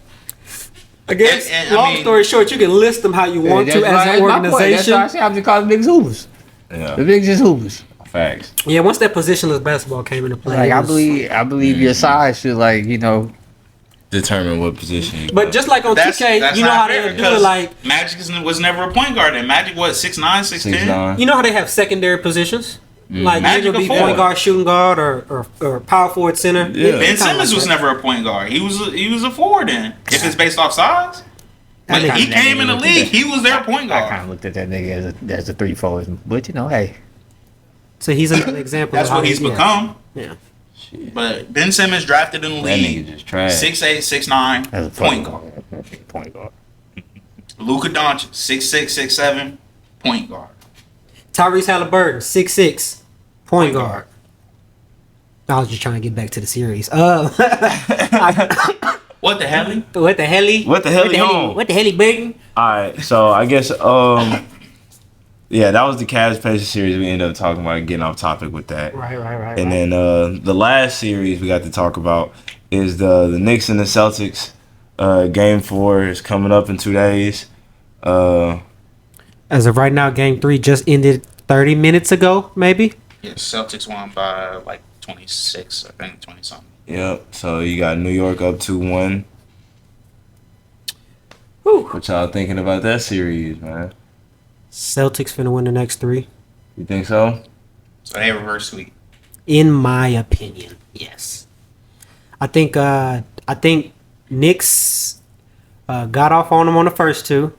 I guess, And, long story short, you can list them how you want to as an organization. That's why I say I'm just calling niggas hoopers. Yeah. The niggas just hoopers. Facts. Yeah, once that positionless basketball came into play, Like it I was- believe your size should Determine what position you But just like on 2K, you know how they do it. Like Magic was never a point guard. And Magic, what, 6'9", 6'10"? 6'9". you know how they have secondary positions. Like Magic nigga be a forward. point guard, shooting guard, or power forward, center. Yeah. Ben Simmons was never a point guard. He was a forward then. If it's based off size. When he came in the league, he was their point I kind guard. of looked at that nigga as a 3-4, but hey, So he's another example. That's of how what he's become. Yeah. But Ben Simmons drafted in the That league. nigga just trash. 6'8", 6'9", as a point guard. Point guard. Luka Doncic, 6'6", 6'7", point guard. Tyrese Halliburton, 6'6", point guard. I was just trying to get back to the series. What the hell? What the hell? What the hell he on? What the hell, Burton? All right, so I guess yeah, that was the Cavs Pacers series. We ended up talking about getting off topic with that. Right. And then the last series we got to talk about is the Knicks and the Celtics. Game 4 is coming up in 2 days. As of right now, Game 3 just ended 30 minutes ago, maybe. Yeah, Celtics won by like 26, I think 20 something. Yep. So you got New York up 2-1. Whew. What y'all thinking about that series, man? Celtics finna win the next 3. You think so? So they reverse sweep. In my opinion, yes. I think Knicks got off on them on the first 2.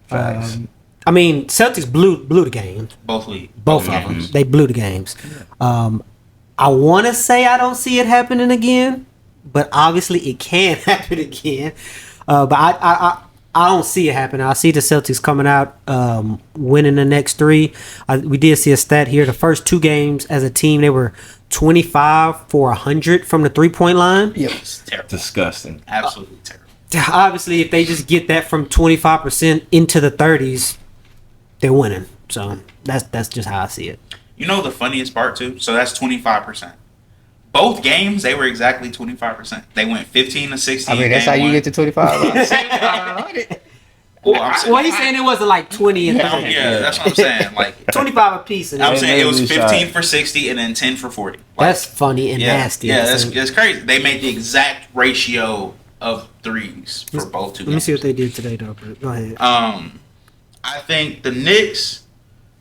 Facts. I mean, Celtics blew the game. Both league. Both of them. They blew the games. I want to say I don't see it happening again, but obviously it can happen again. But I don't see it happening. I see the Celtics coming out winning the next 3. We did see a stat here. The first 2 games as a team, they were 25 for 100 from the 3-point line. Yep. It's terrible. Disgusting. Absolutely terrible. Obviously, if they just get that from 25% into the 30s, they're winning. So that's just how I see it. You know the funniest part too? So that's 25%. Both games, they were exactly 25%. They went 15 to 16. I mean, that's how you get to 25. Well, he's saying it wasn't like 20 and 30. Yeah, that's what I'm saying. Like 25 apiece. I'm saying it was Maybe 15 shot. for 60 and then 10 for 40. Like, That's funny and yeah, nasty. Yeah, that's crazy. They made the exact ratio of threes for both 2 Let me games. see what they did today, though. But go ahead. I think the Knicks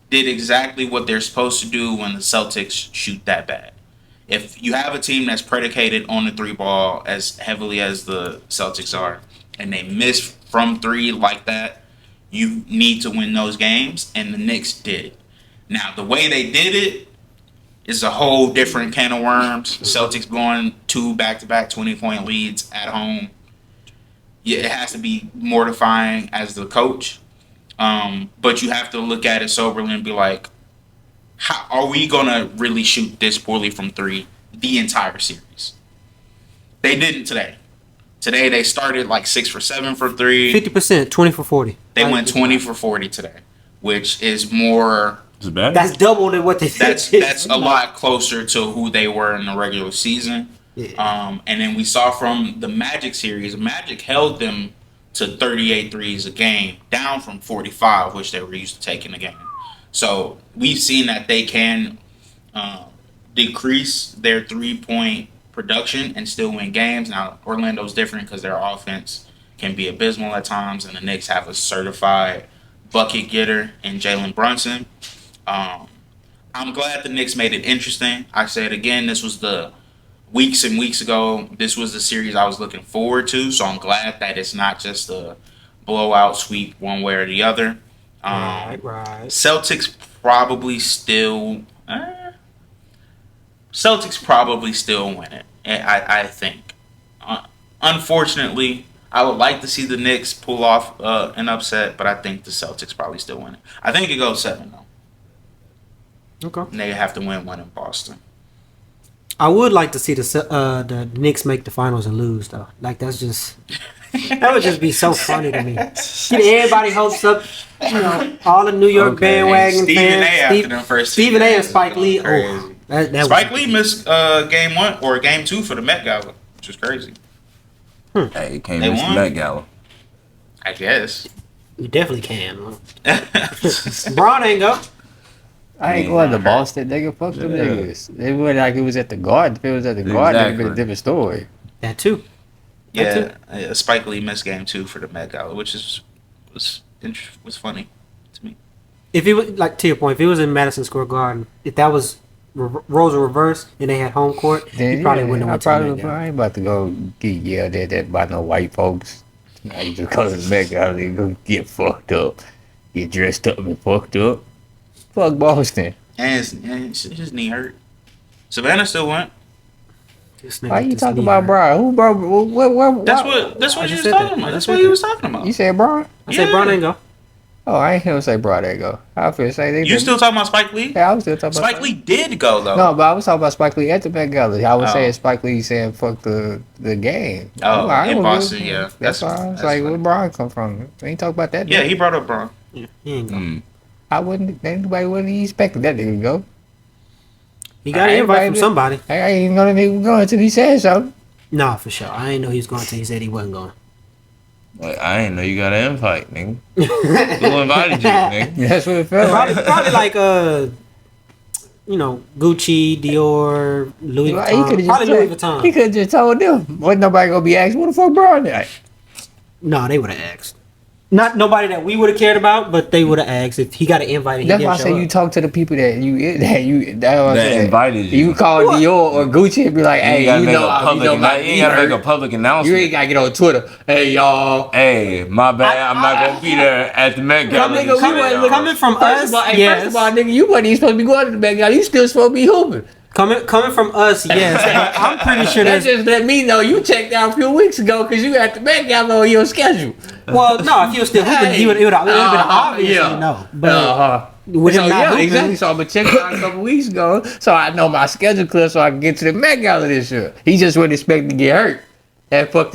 did exactly what they're supposed to do when the Celtics shoot that bad. If you have a team that's predicated on the 3 ball as heavily as the Celtics are, and they miss from 3 like that, you need to win those games, and the Knicks did. Now, the way they did it is a whole different can of worms. Celtics blowing 2 back-to-back 20-point leads at home. Yeah, it has to be mortifying as the coach. But you have to look at it soberly and be like, how are we going to really shoot this poorly from 3 the entire series? They didn't today. Today they started like 6 for 7 for 3. 50%, 20 for 40. They went 20 for 40 today, which is more. Is it bad? That's double than what they did. That's a lot closer to who they were in the regular season. Yeah. And then we saw from the Magic series, Magic held them to 38 threes a game, down from 45, which they were used to taking a game. So we've seen that they can decrease their 3-point production and still win games. Now, Orlando's different because their offense can be abysmal at times, and the Knicks have a certified bucket getter in Jalen Brunson. I'm glad the Knicks made it interesting. I said again, this was the weeks and weeks ago. This was the series I was looking forward to, so I'm glad that it's not just a blowout sweep one way or the other. Right. Celtics probably still win it. I think. Unfortunately, I would like to see the Knicks pull off an upset, but I think the Celtics probably still win it. I think it goes 7 though. Okay. And they have to win one in Boston. I would like to see the Knicks make the finals and lose, though. Like, that's just... that would just be so funny to me. Get everybody hopes up, all the New York bandwagon Stephen fans. A. after them first 2 Stephen A. and games Spike was Lee. crazy. That Spike Lee missed game 1 or game 2 for the Met Gala, which is crazy. Hey, you can't They miss the won. Met Gala. I guess. You definitely can. Braun ain't go. I ain't going to Boston, nigga. Fuck them Yeah. niggas. It went like it was at the Garden. If it was at the Garden, it'd been a Exactly. different story. That too. Yeah, Spike Lee missed game 2 for the Met Gala, which was funny to me. If it was like to your point, if it was in Madison Square Garden, if that was roles were reversed and they had home court, Then, he probably wouldn't have went to the Met Gala. I ain't about to go get yelled at that by no white folks. Now you just call it Met Gala, they go get fucked up. Get dressed up and fucked up. Fuck Boston. And his knee hurt. Savannah still went. This nigga Why you just talking need about her. Brian? Who, bro? What? That's what I you just was said talking that. about. I That's just what said he that. was talking about. You said Brian? I said Braun ain't go. Oh, I ain't hear him say Brian that go. I feel say they. You still talking about Spike Lee? Yeah, I was still talking about Spike Lee did go though. No, but I was talking about Spike Lee at the Met Gala. I was Oh. saying Spike Lee saying fuck the game. Oh, I in don't Boston, give- yeah. That's why I was that's like, funny. where Brian come from? We ain't talk about that. Yeah, dude. he brought up Braun. Yeah, he ain't go. I wouldn't. Anybody wouldn't expect that nigga to go. He got an invite from somebody. I ain't even gonna nigga go until he said something. Nah, for sure. I ain't know he was going till he said he wasn't going. Like, I ain't know you got an invite, nigga. Who invited you, nigga? That's what it felt like. Probably like Gucci, Dior, Louis Like, Vuitton. Probably Louis Vuitton. He could have just told them. Wasn't nobody gonna be asking, what the fuck Brian at? No, they would have asked. Not nobody that we would have cared about, but they would have asked if he got an invite. And he That's why I didn't say show you up. talk to the people that That invited you. You call Dior or Gucci and be like, hey, You ain't my gotta make a knee public hurt. You announcement. ain't gotta get on Twitter. Hey, y'all. Hey, my bad. I'm not gonna be there at the Met Gala. Nigga, this we year, wasn't y'all. looking- Coming from First us, of all, yes. first of all, nigga, you wasn't even supposed to be going to the Met Gala. You still supposed to be hooping. Coming from us, yes. But I'm pretty sure That there's. just let me know you checked out a few weeks ago because you got the Met Gala on your schedule. Well, no, if he was still hooping, it would have been obvious. yeah. No, but with So, him not hooping, exactly. So I'm gonna check it out a couple weeks ago, so I know my schedule clear, so I can get to the Met Gala this year. He just wasn't expecting to get hurt. That fucked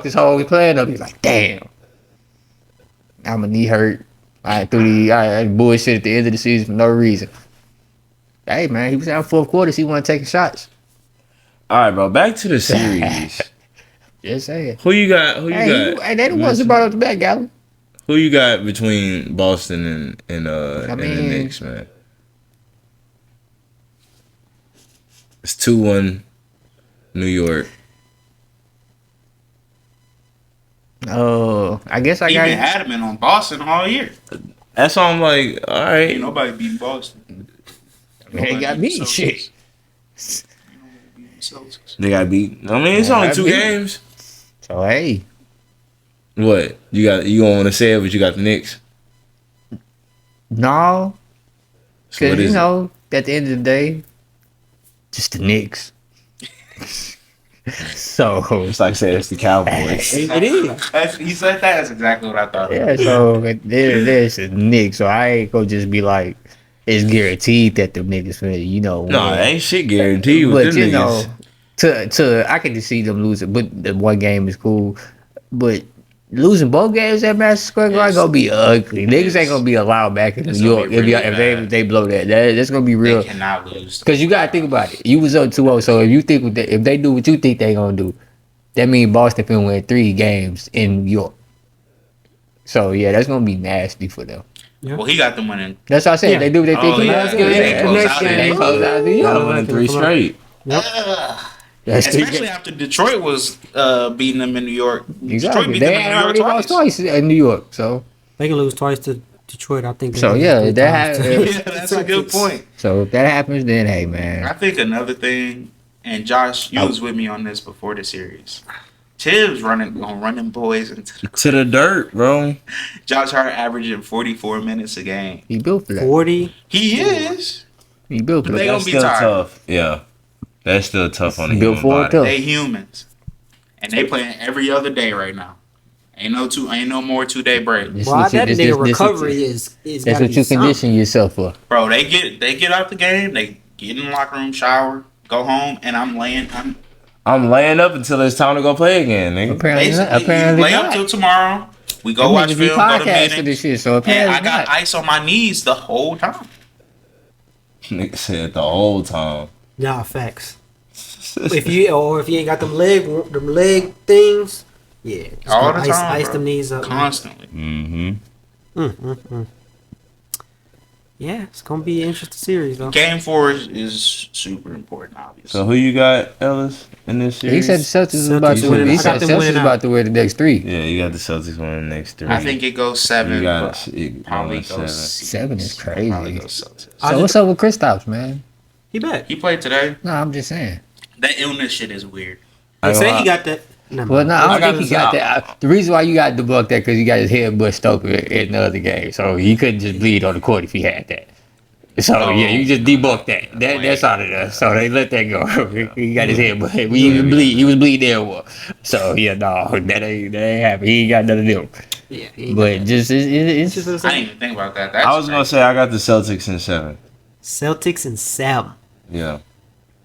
his whole plan up. He's like, damn, I'm a knee hurt. I had bullshit at the end of the season for no reason. Hey man, he was out 4th quarters. He wasn't taking shots. All right, bro. Back to the series. Just saying. Who you got? Hey, they the ones who brought up the Met Gala. Who you got between Boston and the Knicks, man? It's 2-1 New York. Oh, I guess I He got been adamant on Boston all year. That's why I'm like, all Ain't right. nobody beat Boston. They got beat. Shit. Celtics. They got beat. I mean, it's Yeah, only got 2 beat. games. So hey, What you got? You don't want to say it, but you got the Knicks. no, So what because is it? at the end of the day, just the Knicks. So It's like saying it's the Cowboys. it is. He said that. That's exactly what I thought. Yeah. So there's the Knicks. So I ain't gonna just be like, it's guaranteed that the niggas finna, No, win. ain't shit guaranteed with But them you know, niggas. to I can just see them losing. But the one game is cool. But losing both games at Madison Square Garden gonna be ugly. Niggas ain't gonna be allowed back in It's New gonna York be if, really if bad. they blow that. That's gonna be real. They cannot lose. Cause you gotta think about it. You was up 2-0. So if you think if they do what you think they gonna do, that means Boston finna win 3 games in New York. So yeah, that's gonna be nasty for them. Well, he got them winning. That's what I said. Yeah. They do what they think. Oh, yeah. They close out They there. close out New Y'all York. winning 3 straight. That's Especially after Detroit was beating them in New York. Detroit exactly. beat They them in had New York already lost twice in New York. So they can lose twice to Detroit. I think. they So, lose yeah, 3 that times ha- to- Yeah, that's a good point. so if that happens, then hey man. I think another thing, and Josh, you was with me on this before the series. Tibbs gonna run them boys into the To the dirt, bro. Josh Hart averaging 44 minutes a game. He built for that. 40. He is. He built for They that. gonna That's be still tired. tough. Yeah. That's still tough on the Built human for it, body. too. They humans, and they playing every other day right now. Ain't no more 2-day break, This Well, what you- that this- nigga this- recovery is. That's gotta what be you something. condition yourself for. bro. They get out the game, they get in the locker room, shower, go home, and I'm I'm laying up until it's time to go play again, nigga. Apparently not. basically Apparently you lay not. up till tomorrow. We go Them watch niggas be film, go to podcasting meetings, this shit, so and apparently I got not. ice on my knees the whole time. Nigga said the whole time. Nah, facts. If you ain't got them leg things, Yeah, All the time, ice bro. them knees up. Constantly. Yeah, it's gonna be an interesting series though. Game 4 is super important, obviously. So who you got, Ellis, in this He series? said the Celtics was about Celtics to win. winning. He I said got them Celtics winning about out. to win the next 3. Yeah, you got the Celtics winning the next 3. I think it goes 7. You got but it probably going goes 7 7. is Probably crazy. goes Celtics. So what's up with Kristaps, man? He back. He played today. No, I'm just saying. That illness shit is weird. They say he got that. Well, no, I I don't got think he this got out. that. The reason why you got debunked that because he got his head busted open in the other game, so he couldn't just bleed on the court if he had that. So yeah, you just debunked that. That's out of there. So they let that go. He got his head busted. He was bleeding there. So yeah, no, that ain't happen. He ain't got nothing to do. Yeah, he ain't But got just it's that. just I didn't even think about that. That's I was gonna crazy. say I got the Celtics in 7. Celtics and 7. Yeah,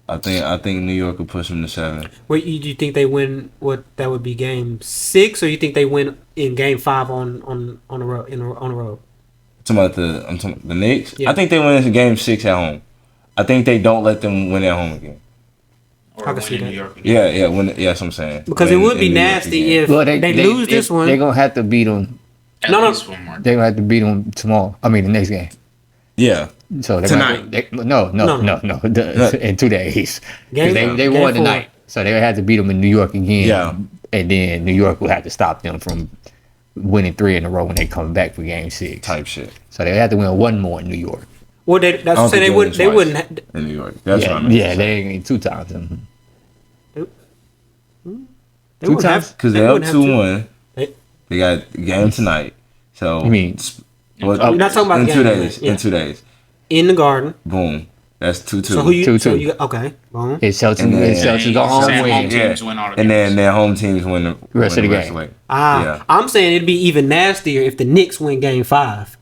I think New York will push them to 7. Wait, you think they win? What that would be game 6, or you think they win in game 5 on a road on a road? I'm talking about the Knicks. Yeah. I think they win game 6 at home. I think they don't let them win at home again. Or I can win see in that. New York again. Yeah, that's what I'm saying. Because Win it would be in New York nasty again. if well, they lose this one. They're gonna have to beat them. At No. least one more. They're gonna have to beat them tomorrow. I mean, the next game. Yeah, So they're Tonight. No. In 2 days. 'Cause Game- they game won 4. tonight, so they had to beat them in New York again. Yeah. And then New York will have to stop them from winning 3 in a row when they come back for game 6. type shit. So they have to win 1 more in New York. Well, that's I don't what I'm saying. think They wouldn't. They win wouldn't. twice in New York. That's what I Yeah, meant. yeah, they ain't 2 times. They Two wouldn't times? have Because they they're up wouldn't have to. 2-1. They- They got the game tonight. So You mean- well, We're not talking about in the 2 game, days. yeah. In 2 days. in the Garden. Boom. That's 2-2. So who you? 2-2. So you okay? Boom. It's Celtics. And then- It's Celtics go Saying home home win. teams win all the and then games. their home teams win the Rest of the game. way. Ah, I'm saying it'd be even nastier if the Knicks win game 5,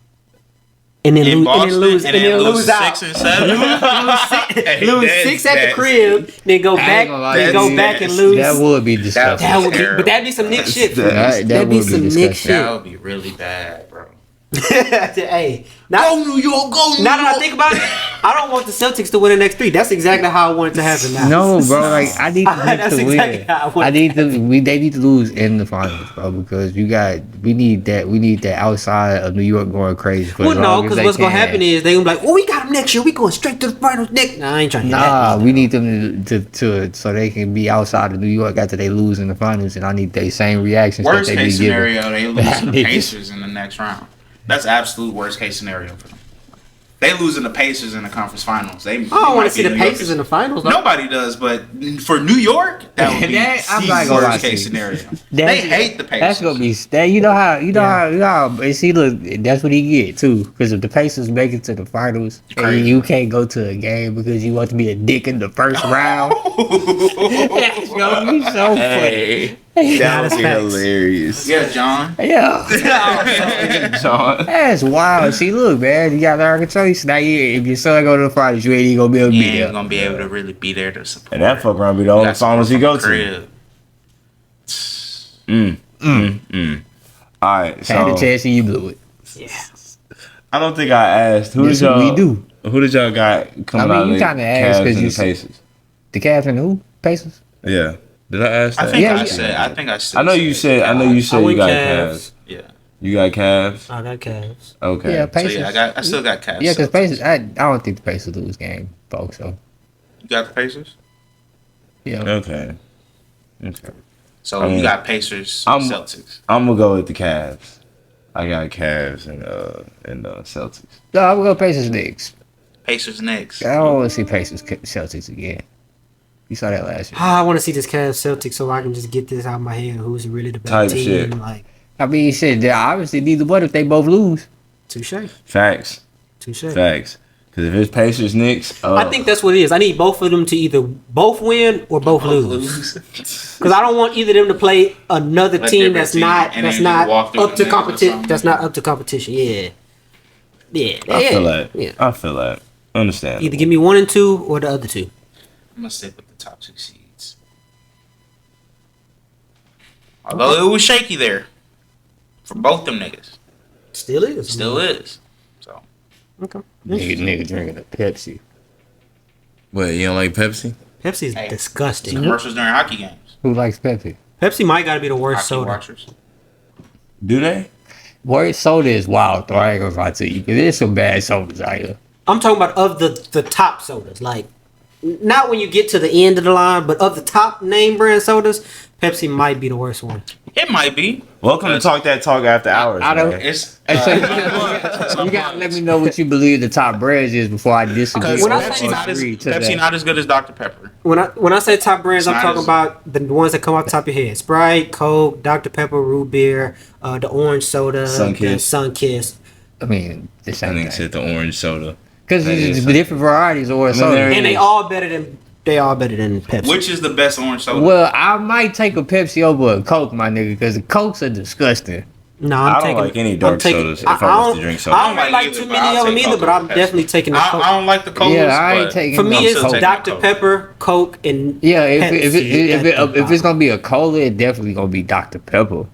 and then In Boston, lose and then lose out. 6 and 7. Lose 6 at the crib, then go I ain't back, gonna lie, then go back and lose. That would be disgusting. That would be, terrible. but that'd be some Nick shit. For That- that'd be would be some Nick disgusting. That shit. would be really bad, bro. Hey, now New York, go that I think about it, I don't want the Celtics to win the next 3. That's exactly how I want it to happen now. No, bro. Like I need the Knicks That's to exactly win. how I want I it. need they need to lose in the finals, bro. Because we need that outside of New York going crazy. For Well, as no, long as because they what's gonna can. happen is they gonna be like, "Oh, we got them next year. We going straight to the finals next." Nah, I ain't trying to. Hear Nah, that. we need them to so they can be outside of New York after they lose in the finals, and I need they same reactions Worst that they case be giving. scenario, they lose to the Niggas. Pacers in the next round. That's absolute worst case scenario for them. They losing the Pacers in the conference finals. I don't want to see the Pacers in the finals. though. Nobody does, but for New York, that would be I'm the not gonna lie worst to case you. scenario. They hate the Pacers. That's gonna be that. You know how. And see, look, that's what he get too. Because if the Pacers make it to the finals, and Crazy. you can't go to a game because you want to be a dick in the first round, that's gonna be so funny. That would be facts. hilarious. Yeah, John. Yeah, John. that's wild. See, look, man, you got learn control. Now, if your son go to the finals, you ain't even gonna be able to He be ain't there. gonna be able to really be there to support. And that fuck around be the only finals he go to. All right, Had so the chance and you blew it. I don't think I asked who Yes, did y'all we do. Who did y'all got coming I mean, out you of the kinda asked Cavs 'cause and you the Pacers? The Cavs and who? Pacers. Yeah, did I ask I that? think Yeah, I yeah. said. I think I said. I know you said. I know you said you went got Cavs. Cavs. Yeah. You got Cavs. I got Cavs. Okay. Yeah, So Pacers. yeah, I still got Cavs. Yeah, because Celtics. Pacers. I don't think the Pacers lose game, folks. So You got the Pacers. yeah. Okay. Okay. So I mean, you got Pacers, I'm- Celtics. I'm gonna go with the Cavs. I got Cavs and Celtics. No, I'm gonna go Pacers Knicks. Pacers next. I don't want to see Pacers Celtics again. You saw that last year. I want to see this Cavs Celtics so I can just get this out of my head. Who's really the better Type team? shit. Like, I mean, shit. They're obviously neither one if they both lose. touche, Facts. touche. Facts. Because if it's Pacers Knicks, I think that's what it is. I need both of them to either both win or both lose. Because I don't want either of them to play another A team different that's team not and that's then not walk through up the to middle or competition. something. That's not up to competition. Yeah, yeah. I feel yeah. that. Yeah. I feel that. Understand. Either give me 1 and 2 or the other 2. I'm gonna stick with the top 2 seeds. Although it was shaky there for both them niggas, Still is. still is. So Okay. Nigga drinking a Pepsi. What, you don't like Pepsi? Pepsi is Hey, disgusting. commercials during hockey games. Who likes Pepsi? Pepsi might gotta be the worst Hockey soda. watchers. Do they? Worst soda is wild, though. I ain't gonna lie to you. Because there's some bad sodas out here. I'm talking about of the top sodas, like not when you get to the end of the line, but of the top name brand sodas, Pepsi might be the worst one. It might be. Welcome to Talk That Talk After Hours. I don't- man. It's Hey, so you gotta let me know what you believe the top brands is before I disagree. because When I Pepsi, say Pepsi not as good as Dr Pepper. When I say top brands, I'm It's talking not about the ones that come off the top of your head: Sprite, Coke, Dr Pepper, root beer, the orange soda, Sunkist. the Sunkist. I mean, the I same think thing. it's the orange soda. Because That it's is different varieties of orange I mean, soda. there And is- they all better than Pepsi. Which is the best orange soda? Well, I might take a Pepsi over a Coke, my nigga, because the Cokes are disgusting. No, I I'm don't taking, like any I'm dark taking- sodas if I was to drink soda. I don't I don't like like too either, many but I'll of them take either, Coke but I'm over definitely taking the Coke. I don't like the Colas. Yeah, I ain't but taking For me, I'm it's still taking Dr Coke. Pepper, Coke, and Yeah, if Pepsi it's gonna be a cola, it definitely gonna be Dr. Pepper.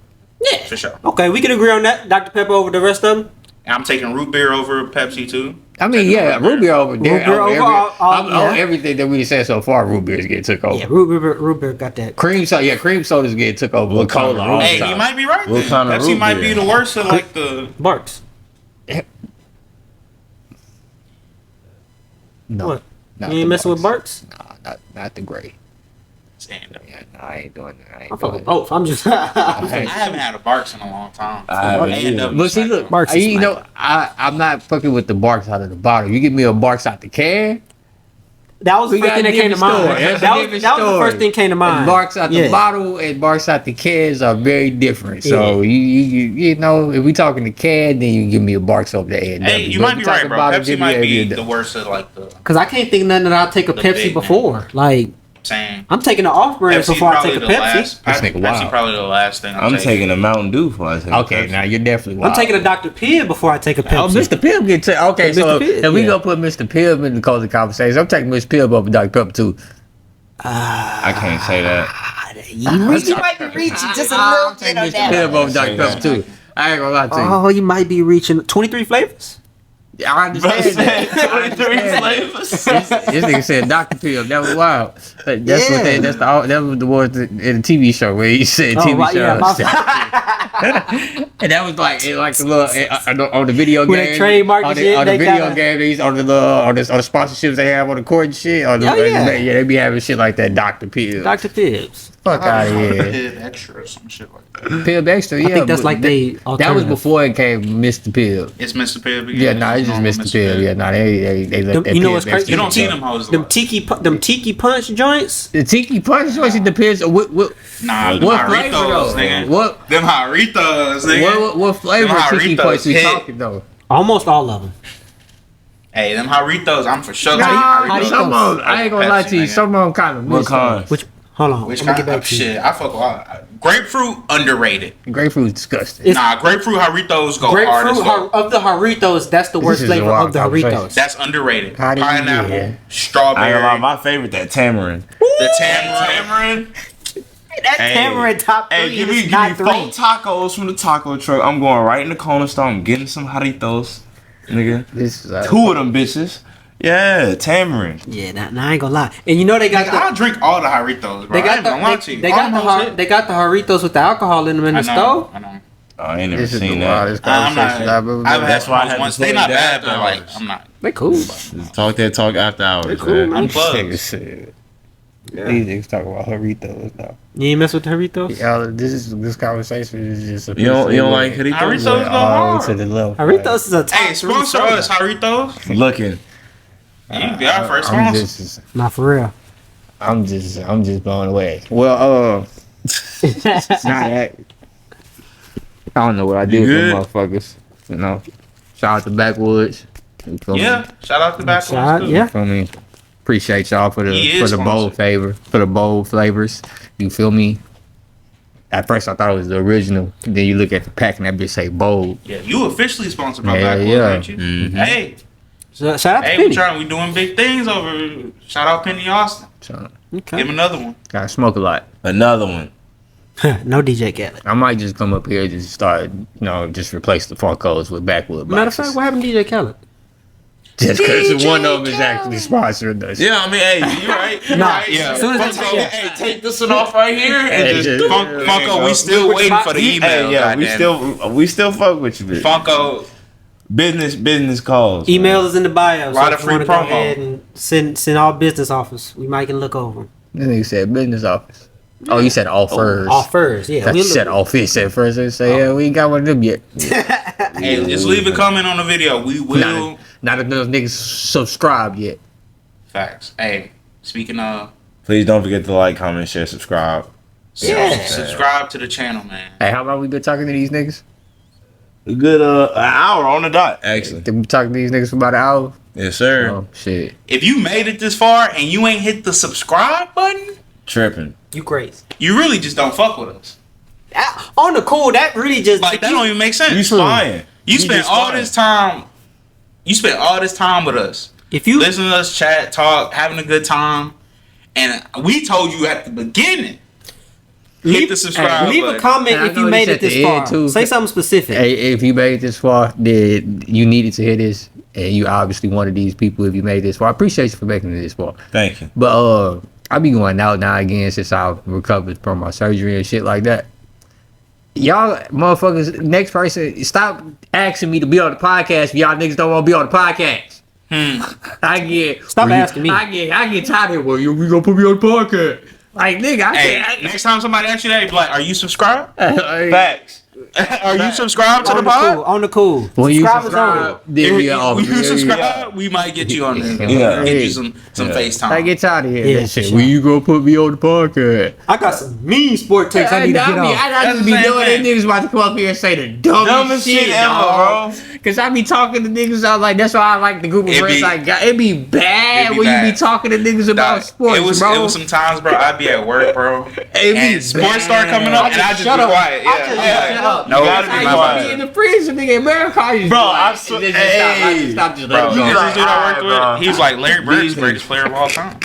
yeah, for sure. okay, we can agree on that. Dr Pepper over the rest of them. And I'm taking root beer over Pepsi too. I mean, yeah, root beer over there. Root beer over yeah. Everything that we said so far, root beers get took over. Yeah, root beer got that. Cream sodas get took over. What with kind of cola root all the Hey, time. you might be right. What Then. kind of Pepsi root might beer? be the worst of like the. Barks. No, What? not You ain't the messing with Barks? Nah, not the gray. Stand up. Yeah, nah, I ain't doing that. I ain't I'm doing fucking it. both. I'm just. I haven't had a Barks in a long time. I haven't A&W either. But see, smack look, them. Barks is you know, I'm not fucking with the Barks out of the bottle. You give me a Barks out the can, That was the we first got thing a that came to different mind. story. That's a That was different the story. first thing came to mind. Barks out the Yeah. bottle and Barks out the cans are very different. So Yeah. you know, if we talking the can, then you give me a Barks over the A&W. Hey, you But might if be we right, talking bro. bottle, Pepsi give me might be A&W. the worst of like the Cause I can't think nothing that I'll take a The Pepsi big before. Like same. I'm taking an off brand Pepsi's before I probably take a the Pepsi. last. This nigga Pepsi wild. probably the last thing I'm taking a Mountain Dew before I take a Okay, Pepsi. now you're definitely I'm wild. taking a Dr. Pibb before I take a Pepsi. Oh, Mr. Pibb get to okay. Mr. So Pibb, if we yeah. gonna put Mr. Pibb in the closing conversation, I'm taking Mr. Pibb over Dr. Pepper too. I can't say that. You might be reaching just a little I'm taking Mr. Pibb over Dr. Pepper too. I ain't gonna lie to you. Oh, you might be reaching 23 flavors. I understand that. I understand that. This nigga said Dr. Pibb. That was wild. But that's what Yeah. that was the words in the TV show where he said TV right, show. yeah, my- And that was like a little on the video When game. they trademark on and the, shit, on the they video kinda- game, these on the sponsorships they have on the court and shit. On the, Oh, yeah. yeah, they be having shit like that. Dr. Pibb. Dr. Pibbs. Fuck out of here. Pibb extra or some shit like that. Pibb extra. Yeah, I think that's but like they that was alternative. before it came Mr. Pibb. It's Mr. Pibb. Yeah, nah, it's just normal Mr. Pibb. Yeah, nah, they let Them- that you know Pibb what's crazy? extra You don't go. see them hoes. a Them lot. tiki punch joints. The tiki punch choice, it depends on what Nah, them what flavor Jarritos, though. nigga. What Them Jarritos, nigga. what flavor Them tiki Jarritos punch we hit. talking though? Almost all of them. Hey, them Jarritos, I'm for sure. Nah, getting Jarritos some of them, I ain't gonna lie to you. Pepsi, nigga. Some of them kind of What kind? Which hold on, Which let me kind get back of to you. shit? I fuck with grapefruit underrated. Grapefruit's disgusting. It's- Nah, grapefruit Jarritos go hard as Grapefruit fuck. of the Jarritos, that's the worst is a flavor wild of the conversation. Jarritos. That's underrated. How do you- Pineapple, yeah. I ain't strawberry, gonna lie, my favorite that tamarind. the tamarind. That Hey, tamarind top Hey, three give me is not four three. tacos from the taco truck. I'm going right in the corner store. I'm getting some Jarritos, nigga. This is 2 of them bitches. Yeah, tamarind. Yeah, nah, I ain't gonna lie. And you know they got Nigga, the I'll drink all the Jarritos, bro. they I got ain't gonna lie to the you. they All got the those Har- hit. they got the Jarritos with the alcohol in them in I the know, stove. I know. Oh, I ain't never This is the seen that. wildest I'm conversation not. I've ever I've been. had That's why I had ones to once. They put not it bad, down but like hours. I'm not. They cool. Talk that talk after hours. They cool, man. man. I'm buzzed. These niggas talking about Doritos now. You ain't mess with the Jarritos? Yeah, this conversation is just a You don't like Jarritos? Jarritos all go the way to hard. the left. Jarritos is a top Hey, three sponsor soda. us, Jarritos. Looking. You be our first I'm sponsor. just Nah, for real. I'm just blown away. Well, it's not that. I don't know what I did You with good? motherfuckers. You know, shout out to Backwoods. You feel me? Yeah, shout out to Shout- Backwoods too. yeah. You feel me? Appreciate y'all for He the is bold flavors. You feel me? At first I thought it was the original. Then you look at the pack and that bitch say bold. Yeah, you officially sponsored by Yeah, Backwoods, yeah. ain't you? Mhm. Hey, So, shout out to hey, Penny. we doing big things over. Shout out Penny Austin. So Okay. Give him another one. gotta smoke a lot. Another one. No DJ Khaled. I might just come up here and just start, just replace the Funkos with Backwood boxes. Matter of fact, what happened to DJ Khaled? Just because one of them is actually sponsoring us. Yeah, I mean, hey, you're right. You're Nah, right. Yeah. as soon as Funko, hey, take this one off right here and Hey, just just- Funko, we still waiting for the email. Hey, yeah, we still fuck with you, bitch. Funko. Business calls. Email is in the bio. Lot of if you wanna free go promo. ahead and send our business office. We might can look over them. This nigga said business office. Oh, you said offers. Offers, yeah. That we'll said look- office at first. They say, yeah, we ain't got one of them yet. Hey, just leave a comment on the video. We will. Not enough niggas subscribed yet. Facts. Hey, speaking of, Please don't forget to like, comment, share, subscribe. Yeah. subscribe to the channel, man. Hey, how long we been talking to these niggas? A good an hour on the dot, actually. They been talking to these niggas for about an hour. Yes, sir. Oh shit. If you made it this far and you ain't hit the subscribe button, Tripping. You crazy. you really just don't fuck with us. On the cool, that really just Like that don't even make sense. You spying. You spent just all spying. this time. You spent all this time with us. if you Listen to us chat, talk, having a good time, and we told you at the beginning. Hit the subscribe leave a button. comment And I if you know made this it at the this end, far. too. Say something specific. Hey, if you made it this far, then you needed to hear this, and you obviously one of these people. If you made it this far, I appreciate you for making it this far. Thank you. But I be going out now again since I recovered from my surgery and shit like that. Y'all motherfuckers, next person, stop asking me to be on the podcast if y'all niggas don't want to be on the podcast. I get Stop asking me. I get tired of it. Well, we gonna put me on the podcast. Like nigga, Hey, next time somebody asks you that, be like, "Are you subscribed? Facts. Are you subscribed to the on the pod?" cool. On the cool. when you Subscribers only. subscribe, then we off. When you Yeah. subscribe, we might get you on there. Yeah. Get you some Yeah. FaceTime. I get tired of hearing Yeah, that shit. for sure. When you gonna put me on the podcast? I got some mean sport takes I need to get off. I That's just be the same doing that. thing. Niggas about to come up here and say the dumbest, Dumbest shit ever, dog. bro. Cause I be talking to niggas. I like that's why I like the group of It friends. be- Like it be bad it be when you be bad. talking to niggas about Dog, sports, it was bro. some times, bro. I'd be at work, bro, It be and sports start coming bad. up, and I just be shut up. quiet. I just Yeah, shut up. No, You gotta I be used to quiet. be in the prison, nigga. America, I used to Bro, be like, I swear- and then just stop. I hey. just stop. Just Bro, let it this go. like, dude I worked alright, bro. with, he was like, Larry Bird's the Business. greatest player of all time.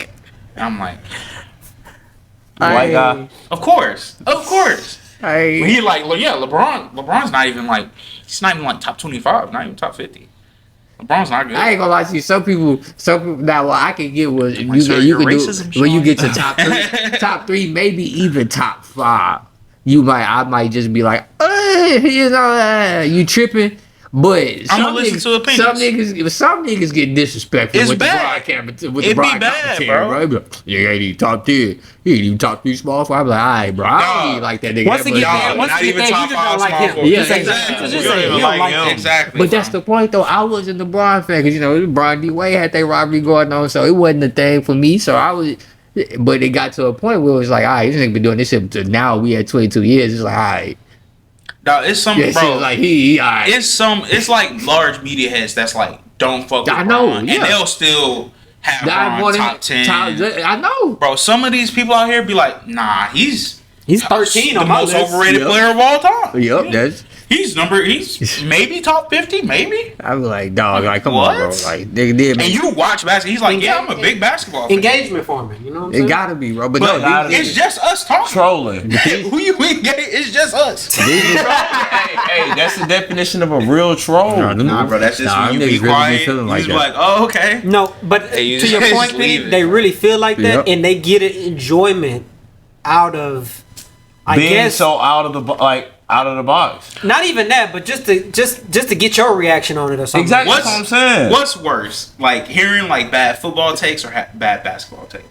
And I'm like, White guy. of course. Hey, He like, well, yeah, LeBron's not even like, he's not even like top 25, not even top 50. LeBron's not good. I ain't gonna lie to you. Some people. Now what I can get was sir, you your can do racism, when you Sean. get to top three, maybe even top 5. I might just be like, you tripping. But I'ma listen to opinions. some niggas get disrespectful It's with bad. the broadcast. It be bad, bro. Bro. Yeah, he ain't even top 10. He ain't even top 3 small. I'm like, all right, bro. I don't Dog. even like that nigga. Once that again, much. Y'all, once not you even think top you just 5 don't like small him. forward. Yeah, Just say- exactly. just You say don't you even don't like like him. him. Exactly. But that's the point, though. I wasn't a LeBron fan because Bron D Wade had that rivalry going on, so it wasn't a thing for me. So I was, but it got to a point where it was like, all right, this nigga been doing this shit until now. We had 22 years. It's like, all right, Dog, it's some, yeah, bro. shit, like he all right. It's like large media heads that's like, don't fuck with I know, Bron, yeah. and they'll still have I Bron wanted- top 10. I know. Bro, some of these people out here be like, nah, he's 13 the on my most list. overrated Yep. player of all time. Yep, that's. He's maybe top 50, maybe. I was like, dog, like, come on, bro. What? Like, nigga did, And man. you watch basketball. He's like, yeah, I'm a big basketball fan. Engagement for me. You know what I'm It saying? gotta be, bro. But But no, gotta these- it's just us talking. Trolling. Who you engage? It's just us. hey, that's the definition of a real troll. Nah, bro, that's just Nah, when you them be niggas really be quiet. feeling You like just be that. like, oh, okay. No, but Hey, you to your just point, leave Pete, it. they really feel like that, Yep. and they get an enjoyment out of, I Being guess, so out of the box. not even that, but just to get your reaction on it or something. Exactly. What's- That's what I'm saying. What's worse, like hearing like bad football takes or bad basketball takes?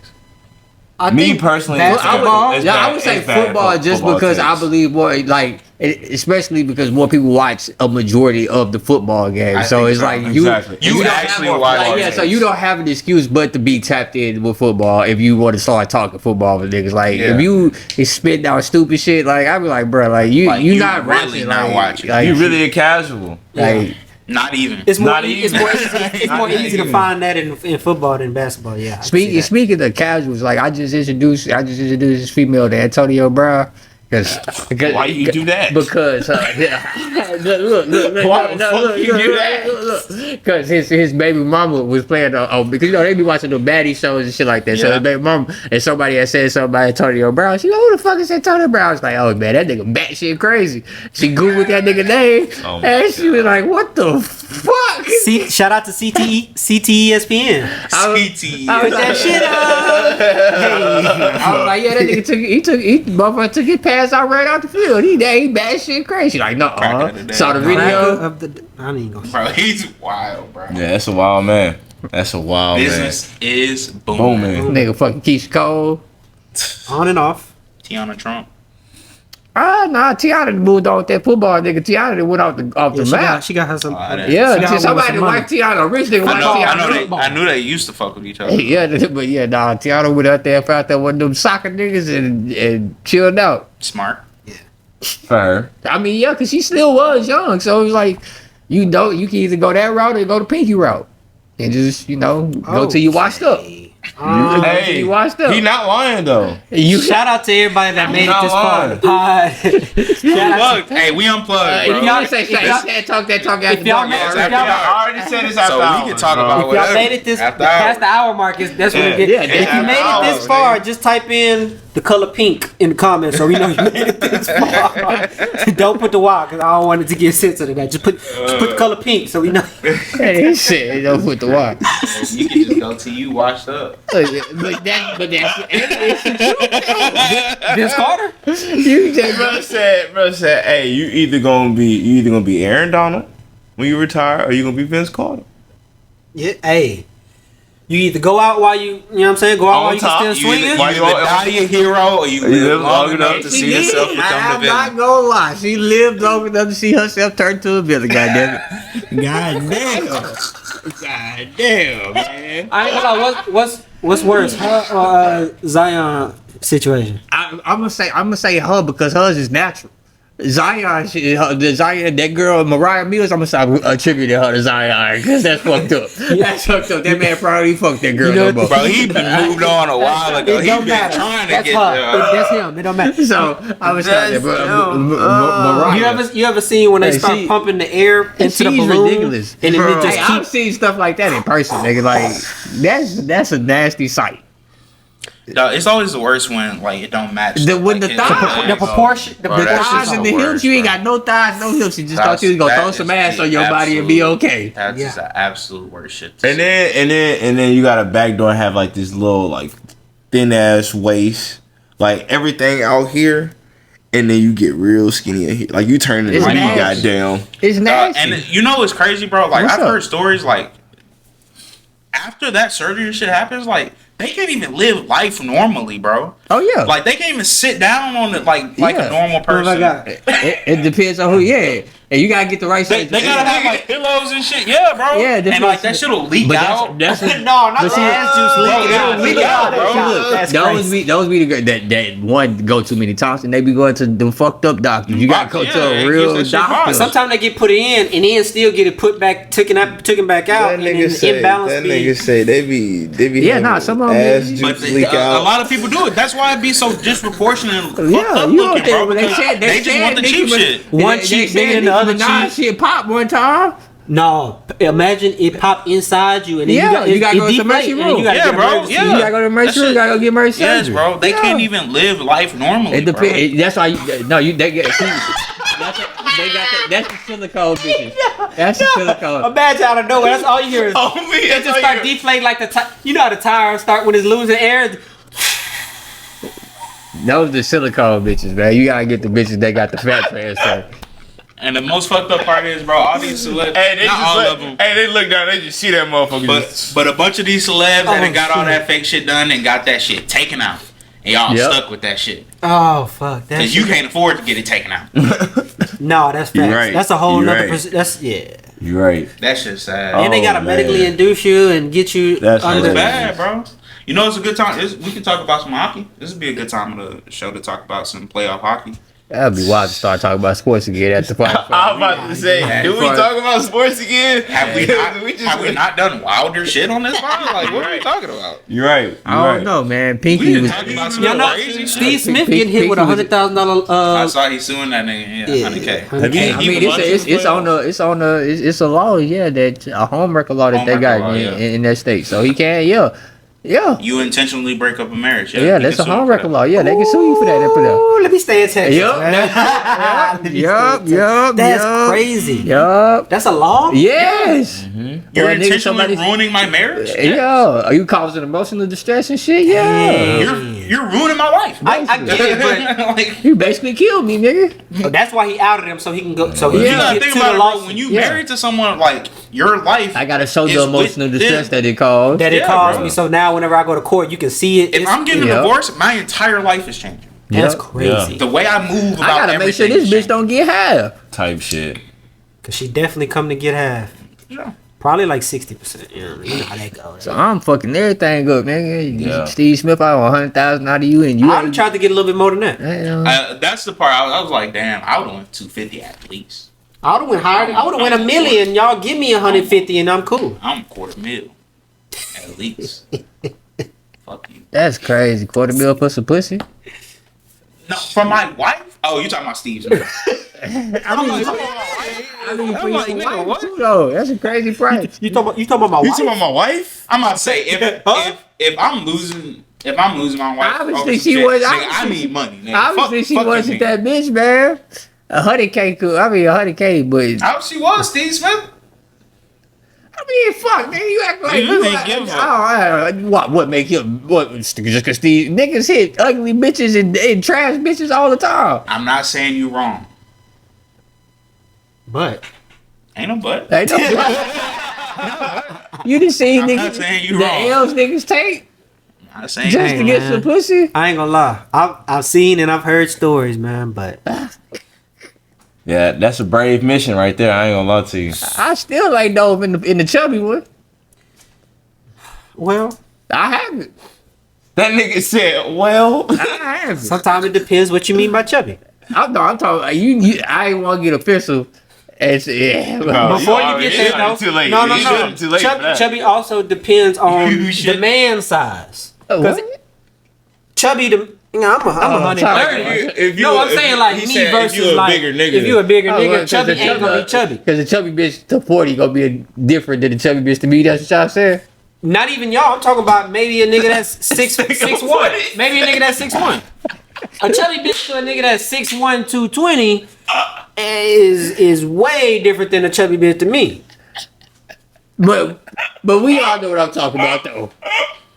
I Me think personally, basketball. it's Yeah, bad- I would say it's bad football just football because I takes. believe more like, especially because more people watch a majority of the football game. I So think it's so. like Exactly. You don't actually have a- watch like, more yeah. So games. you don't have an excuse but to be tapped in with football if you want to start talking football with niggas. Like Yeah. if you is spit down stupid shit, like I'd be like, bro, like you Like, you you not really watching, not like, watching. Like, You really a casual. like. Not even. It's more, Not it's even. more easy, it's Not more easy to even. find that in football than basketball. Yeah. I can see that. Speaking of casuals, like I just introduced this female to Antonio Brown because Why you do that? Because look, Why the fuck you do that? because his baby mama was playing because they be watching the baddie shows and shit like that. So Yeah. his baby mama and somebody had said something about Antonio Brown. She go, who the fuck is Antonio Brown? I was like, oh man, that nigga batshit crazy. She googled that nigga name Oh my and she was like, what the fuck? Shout out to CTESPN. CT. I was Put that shit up. I was like, yeah, that nigga motherfucker took his pass out right out the field. He bad shit crazy. Like, no, saw the video. I ain't gonna. Bro, he's wild, bro. Yeah, that's a wild man. That's a wild Business is booming. Booming. Nigga fucking Keisha Cole. On and off. Tiana Trump. Nah, Tiana moved on with that football nigga. Tiana went off the map. She got her some. Somebody like Tiana, a rich nigga like Tiana. I knew they used to fuck with each other. Yeah, but yeah, nah, Tiana went out there, found that one of them soccer niggas and chilled out. Smart. Fair. I mean, yeah, because she still was young, so it was like, you know, you can either go that route or go the pinky route, and just go till you washed up. Hey, you washed up. He not lying though. Shout out to everybody that made it this far in the pod. Hey, we unplugged. If Bro. y'all say talk after y'all dark. I already said this after So hours, we can talk bro. about If whatever. y'all made it this After past the hours. hour mark, that's when we get. Yeah, If you made it this far, just type in the color pink in the comments so we know you made it this far. Don't put the Y because I don't want it to get sensitive. Just put the color pink so we know. Hey, shit, don't put the Y. You can just go till you washed up. But that's Vince Carter. you just Bro said, hey, you either gonna be Aaron Donald when you retire, or you gonna be Vince Carter. Yeah, hey. You either go out while you know what I'm saying, go out while you top, can still you swing either- it. You either die a hero or you live long enough to see yourself become the I'm not villain. gonna lie. She lived long enough to see herself turn to a villain. Goddamn it. Goddamn. Goddamn, man. I ain't gonna lie, what's worse, her or Zion situation? I'm gonna say her because hers is natural. Zion, that girl Mariah Mills, I'm gonna attribute her to Zion because that's fucked up. That's fucked up. That man probably fucked that girl. You know, Bro, he been moved on a while ago. It He don't been matter. trying to That's get her. That's him. It don't matter. So I was telling you, bro, Mariah. You ever seen when they Hey, start she- pumping the air into the She's balloon? ridiculous. And then it just Hey, I've keeps. seen stuff like that in person, nigga. Like that's a nasty sight. Dog, it's always the worst when like it don't match. When the his thigh- legs, The proportion, the bro, The that's thighs just and the the hips, worst, you ain't bro. got no thighs, no hips. You just That's- thought you was gonna that throw is some ass the on your body and be okay. That's just the absolute worst shit. to And see. then you got a back door and have like this little like thin ass waist, like everything out here, and then you get real skinny in here. Like you turn into It's you nasty. goddamn. It's nasty. And you know what's crazy, bro? Like What's I've up? heard stories like after that surgery and shit happens, like they can't even live life normally, bro. Oh yeah. Like they can't even sit down on it like Yeah. a normal person. Oh my God. it depends on who. Yeah, and you gotta get the right. They gotta have like pillows and shit. Yeah, bro. Yeah, and like that shit'll leak But out. that's No, not But the see- ass juice leaking Bro, out. leak Leak out, out, bro. bro. That's crazy. those be the good that one go too many times and they be going to them fucked up doctors. You gotta go to Yeah, a it real gives that shit doctor. vibe. Sometimes they get put in and then still get it put back, taken back out, and then the imbalance be. say they be Yeah, having nah, some of 'em ass is- But juice leak a out. lot of people do it. That's why it be so disproportionate. And fucked Yeah, up you know looking, what bro. they because said. They just want the cheap shit. One cheek bigger than the other cheek. Shit pop one time. No, imagine it pop inside you, and then Yeah, you gotta go to the emergency and then you room. gotta Yeah, get bro, emergency. yeah. You gotta go to emergency room. You gotta go get emergency Yes, surgery. bro. They Yeah. can't even live life normally. It bro. depends. That's why they get. See, that's the silicone bitches. That's the silicone. Imagine out of nowhere, that's all you hear is Oh, me, it that's just all start you hear. deflating like the you know how the tires start when it's losing air. Those the silicone bitches, man. You gotta get the bitches that got the fat pants. And the most fucked up part is, bro, all these celebs, Hey, they not just all look, of them, hey, they look down, they just see that motherfucker. but a bunch of these celebs that Oh, done got all shit. that fake shit done and got that shit taken out. And y'all Yep. stuck with that shit. Oh fuck, Because you can't afford to get it taken out. No, that's You're facts. right. That's a whole You're nother. right. That's yeah. You're right. That shit's sad. Oh, And they gotta man. medically induce you and get you That's under. It's hilarious. bad, bro. You know, it's a good time. We can talk about some hockey. This would be a good time of the show to talk about some playoff hockey. That'd be wild to start talking about sports again at the point. I'm about to say, do we talk about sports again? Have we not done wilder shit on this pod? Like, what are we talking about? You're right. You're I right. don't know, man. We Pinky didn't was. talk about some Y'all know crazy shit. Steve Smith Pinky- getting hit with Pinky was- $100,000. I saw he's suing that nigga. Yeah, 100K. Have you- I mean, it's a law, yeah, that a home record law that they Home got record law, in that state. So he can, yeah. Yeah. You intentionally break up a marriage. Yeah, that's a home record law. Yeah, they can sue you for that. Ooh, let me stay in Texas. Yup. That's crazy. Yup. That's a law? Yes. You're Boy, nigga, intentionally ruining my marriage. Yeah. Are you causing emotional distress and shit? Yeah. You're ruining my life. I get it, but Like, You basically killed me, nigga. that's why he outed him so he can go. So he you can gotta get think to about the it, bro. lawsuit When you Yeah. married to someone, like, your life. I gotta show the is emotional with distress them. that it caused. that it Yeah, caused bro. me. So now whenever I go to court, you can see it. If I'm getting Yeah. a divorce, my entire life is changing. That's Yep. crazy. The way I move about I gotta make sure everything this is bitch changing. don't get half. Type shit. Cause she definitely come to get half. Yeah. Probably like 60%. You know how that goes. So I'm fucking everything up, nigga. Yeah. Steve Smith, I want 100,000 out of you, and you. I would tried to get a little bit more than that. Damn. That's the part I was like, damn, I would have went 250 at least. I would have went higher. I would have went $1 million. Y'all give me 150 and I'm cool. I'm $250,000 at least. Fuck you. That's crazy. $250,000 for some pussy. No, for my wife. Oh, you talking about Steve Smith? I mean, for like, your nigga, wife, what? too, though. That's a crazy price. You talking about my You wife? talking about my wife? I'm about to say if I'm losing my wife, Obviously over some she shit, was- nigga, I obviously- need money. Nigga. Obviously, she fuck you, wasn't nigga. that bitch, man. 100K cool. I mean, 100K, but How she was, Steve Smith? I mean, fuck, nigga. You act like You didn't give a- what make him what? Just because these niggas hit ugly bitches and trash bitches all the time. I'm not saying you wrong. But Ain't no but. Like, no, you didn't see I'm niggas not saying you the wrong. L's niggas take I'm not saying just you to get man. some pussy. I ain't gonna lie. I've seen and I've heard stories, man. But Yeah, that's a brave mission right there. I ain't gonna lie to you. I still like Dove in the chubby one. well, I haven't. That nigga said, well. I haven't. sometimes it depends what you mean by chubby. I'm talking. You I ain't want to get official. It's yeah. No, Before you already- get there, it's though, too late. no, It's too late for that. Chubby also depends on You the should- man size. What? Chubby, I'm a 130. I'm saying like me versus like if you a bigger nigga, chubby ain't gonna be chubby. Because the chubby bitch to 40 gonna be different than the chubby bitch to me. That's what y'all saying. Not even y'all. I'm talking about maybe a nigga that's 6'1". Maybe a nigga that's 6'1". A chubby bitch to a nigga that's 6'1", 220 is way different than a chubby bitch to me. But we all know what I'm talking about though.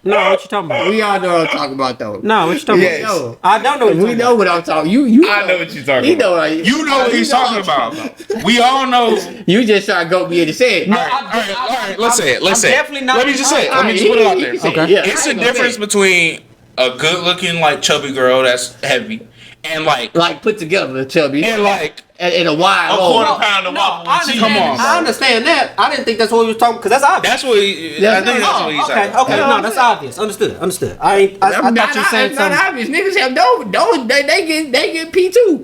No, what you talking about? We all know what I'm talking about though. No, what you talking Yes. about? I don't know what you're We talking know what I'm talking. You I know what you're talking You know about. what You know what he's talking about. We all know. You just try to go me in the say. All right. Let's say it. Let's I'm say it. definitely not- Let me just say it. Let me Alright, just put it out there. Okay. Yeah, It's I a ain't gonna difference say it. between a good-looking, like chubby girl that's heavy, and like Like put together the chubby and like in a wide a hole. quarter pound of waffle. I with cheese. understand, Come on, I bro. understand that. I didn't think that's what he was talking because that's obvious. That's what he, I That's think that's not- what he's Okay, saying. okay, no, that's obvious. Understood. I thought you were saying It's not something. obvious. Niggas have those they get P2.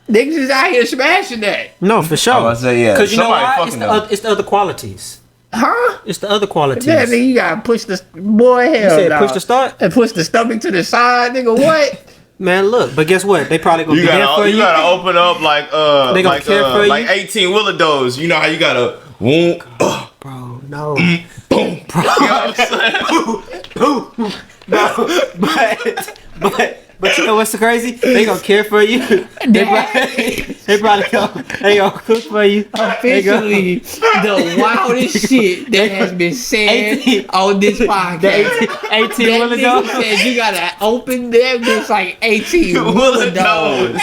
Niggas is out here smashing that. No, for sure. I was gonna say, yeah, Because you know somebody why? fucking them. It's the other qualities. Huh? It's the other qualities. Yeah, nigga, you gotta push the boy hell. You said dog. push the start? And push the stomach to the side, nigga. What? Man, look, but guess what? They probably gonna You be there for gotta, you. you gotta open up like They gonna care for you? like 18 Willa Does. You know how you gotta boom, Bro, no. boom. You know what I'm saying? But you know what's so crazy? They gonna care for you. They probably gonna cook for you. They gonna- Officially, the wildest shit that has been said 18 on this podcast. 18 That Willa nigga Dog. said you gotta open that bitch like 18 Willa Willa Does. Dogs.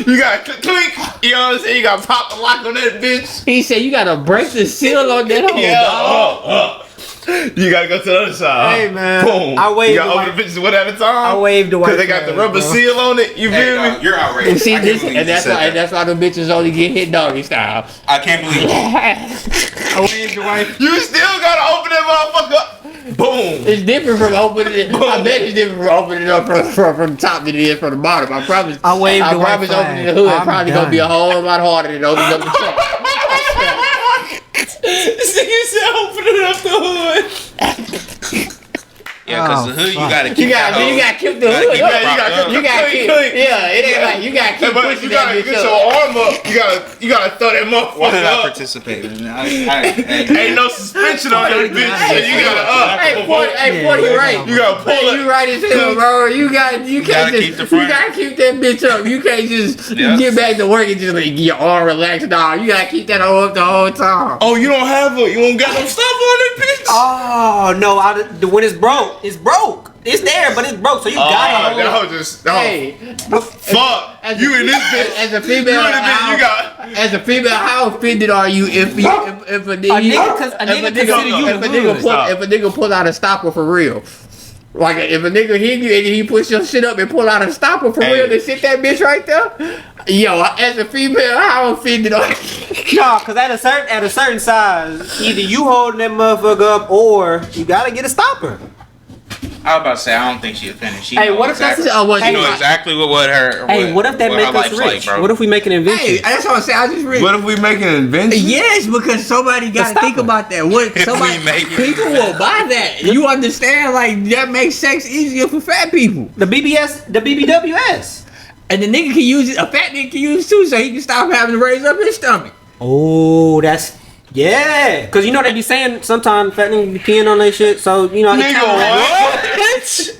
You gotta clink. You know what I'm saying? You gotta pop the lock on that bitch. He said you gotta break the seal on that hole, Yeah. dog. You gotta go to the other side. Hey, man. Boom. I waved You gotta the open the bitches one at a time. I waved the white Cause they got the flag, rubber bro. seal on it. You Hey, feel dog, me? you're You outrageous. see I can't this, believe and you that's said why that. that's why the bitches only get hit doggy style. I can't believe it. I waved the white. You still gotta open that motherfucker. Boom. It's different from opening it. I bet it's different from opening it up from the top than it is from the bottom. I promise. I waved the white promise flag. opening the hood I'm probably done. gonna be a whole lot harder than opening up the trunk. This nigga said open it up the hood. Yeah, Yeah, because the hood, you gotta keep You gotta keep the hood. You gotta keep. Yeah, it ain't like you gotta keep pushing you that gotta bitch get up. your arm up. You gotta throw that Why did motherfucker I up. participate in that? Ain't no suspension on that bitch. So you gotta Hey, 40 right. You gotta pull Hey, it. you right as hell, bro. You can't gotta keep just the front. you gotta keep that bitch up. You can't just get back to work and just like your arm relaxed. Nah, you gotta keep that hoe up the whole time. Oh, you don't got no stop on that bitch. Oh no! When it's broke, it's broke. It's there, but it's broke. So you gotta hold it. That was just Hey, fuck. You in this bitch. as a female, as a female, how offended are you if a nigga pull out a stopper for real? Like if a nigga hit you and he push your shit up and pull out a stopper for real and sit that bitch right there. Yo, as a female, how offended are you? No, because at a certain size, either you holding that motherfucker up or you gotta get a stopper. I was about to say, I don't think she offended. She Hey, knows what if that's exactly, she know exactly what her. Hey, what if that make us rich? Like, what if we make an invention? Hey, that's what I'm saying. I just really. What if we make an invention? Yes, because somebody got to think about that. What somebody people will buy that. You understand? Like that makes sex easier for fat people. The BBWS. And the nigga can use it. A fat nigga can use it too, so he can stop having to raise up his stomach. Oh, that's because you know they be saying sometimes fat niggas be peeing on their shit. So you know, Nigga, what?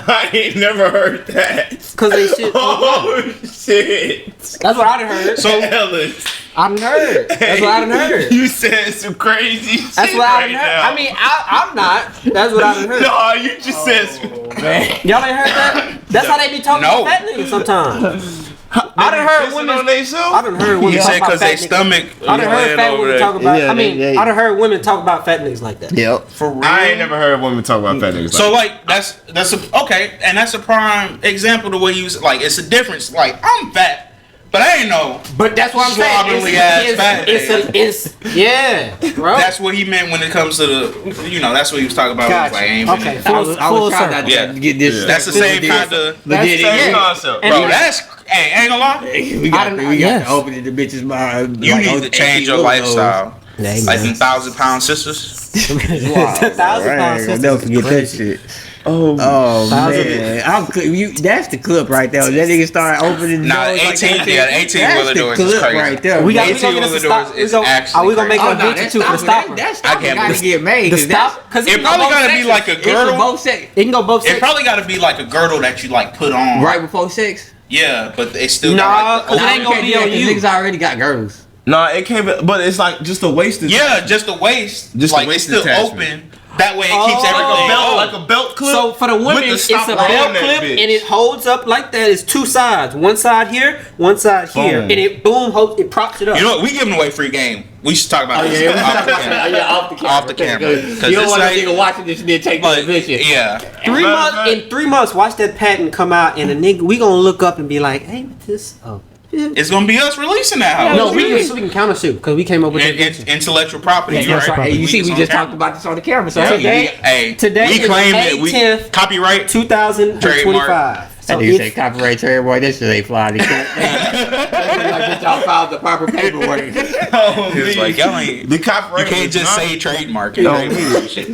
I ain't never heard that. Cause they shit. Oh shit! That's what I done heard. So Ellis, I done heard. That's what I done heard. You said some crazy shit. That's what I right done heard. now. I mean, I'm not. That's what I done heard. No, you just said some. Y'all ain't heard that? That's how they be talking about fat niggas sometimes. I done heard women on they show. I done heard women You talk said about because fat they niggas. stomach. I done heard fat women talk about. Yeah, I mean, I done heard women talk about fat niggas like that. Yep. For real. I ain't never heard women talk about fat niggas. So like that's okay, and that's a prime example the way you like. It's a difference. Like I'm fat, but I ain't know. But that's what I'm slovenly ass fat. It's yeah, bro. That's what he meant when it comes to the. You know, that's what he was talking about. Gotcha. Like, ain't Okay, been- full trying not Yeah. to get this. That's the same kind of. Legit. same concept. And Bro, then- that's ain't gonna lie. We got yes. to open it the bitches mind. You need to change your lifestyle. Yeah, Like them 1,000-pound sisters. 1,000 pounds. I'll never forget that shit. Oh man, that's the clip right there. That nigga started opening the Nah, doors 18 like that. yeah, 18 That's wheeler the doors is clip crazy. right there. We got 18 get us a wheeler stop. doors is Are we actually gonna make Oh an no, invention that too for the stopper? That I stopper can't gotta believe- get made. The 'cause stop because It probably gotta be like a it's for girdle. both sex. It can go both It sexes. probably gotta be like a girdle that you like put on. Right before sex. Yeah, but it's still Nah, got cause like it ain't gonna be on you. Niggas already got girdles. Nah, it can't be. But it's like just a waist. yeah, just the waist. Just the like waist it's still attachment. open. That way it keeps everything. like a belt clip. So for the women, with the it's a stopper belt on that clip bitch. and it holds up like that. It's two sides. One side here, one side here, Boom. and it it props it up. You know what? We giving away free game. We should talk about this we off the talking about camera. that. Off the camera. Off the camera. You don't want a nigga watching this and then take the But, position. yeah. 3 months in 3 months, watch that patent come out, and a nigga, we gonna look up and be like, hey, this. Oh, It's gonna be us releasing that house. no, we can countershoot because we came up with It's intellectual property. Yeah, You're that's right. right. Hey, you see, we on just camera. talked about this on the camera. So Today- Hey, Today we is claim May it. We 10th, copyright. 2025. that So nigga say it's, copyright trademark. That shit ain't fly. Like y'all filed the proper paperwork. It's like y'all ain't. The You copyright. can't just say trademark. It. You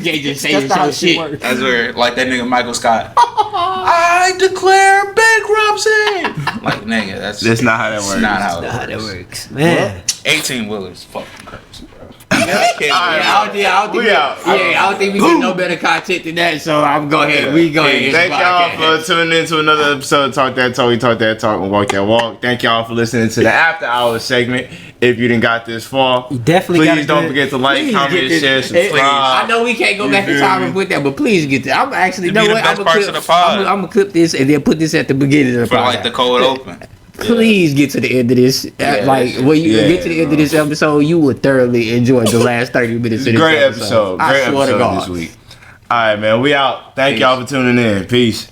can't just say that's not how some shit shit. works. That's where, like that nigga Michael Scott. I declare bankruptcy. Like nigga, That's not how that works. That's not how How it that works. works, man. 18 wheelers, fucking crazy, bro. I don't think we get no better content than that. So I'm go ahead. We go ahead. Thank y'all for tuning in to another episode of Talk That Talk. We talk that talk and walk that walk. Thank y'all for listening to the After Hours segment. If you didn't got this far, You definitely please gotta don't get- forget to like, Please comment, get this- share, subscribe. I know we can't go back in time and put that, but please get that. I'm actually It'd be know the what best I'm parts of the pod. gonna clip this and then put this at the beginning of the For pod. like the cold open. Please get to the end of this. Like when you get to the end of this episode, you will thoroughly enjoy the last 30 minutes of this Great episode. I Great swear to episode God. this week. All right, man. We out. Thank y'all for tuning in. Peace.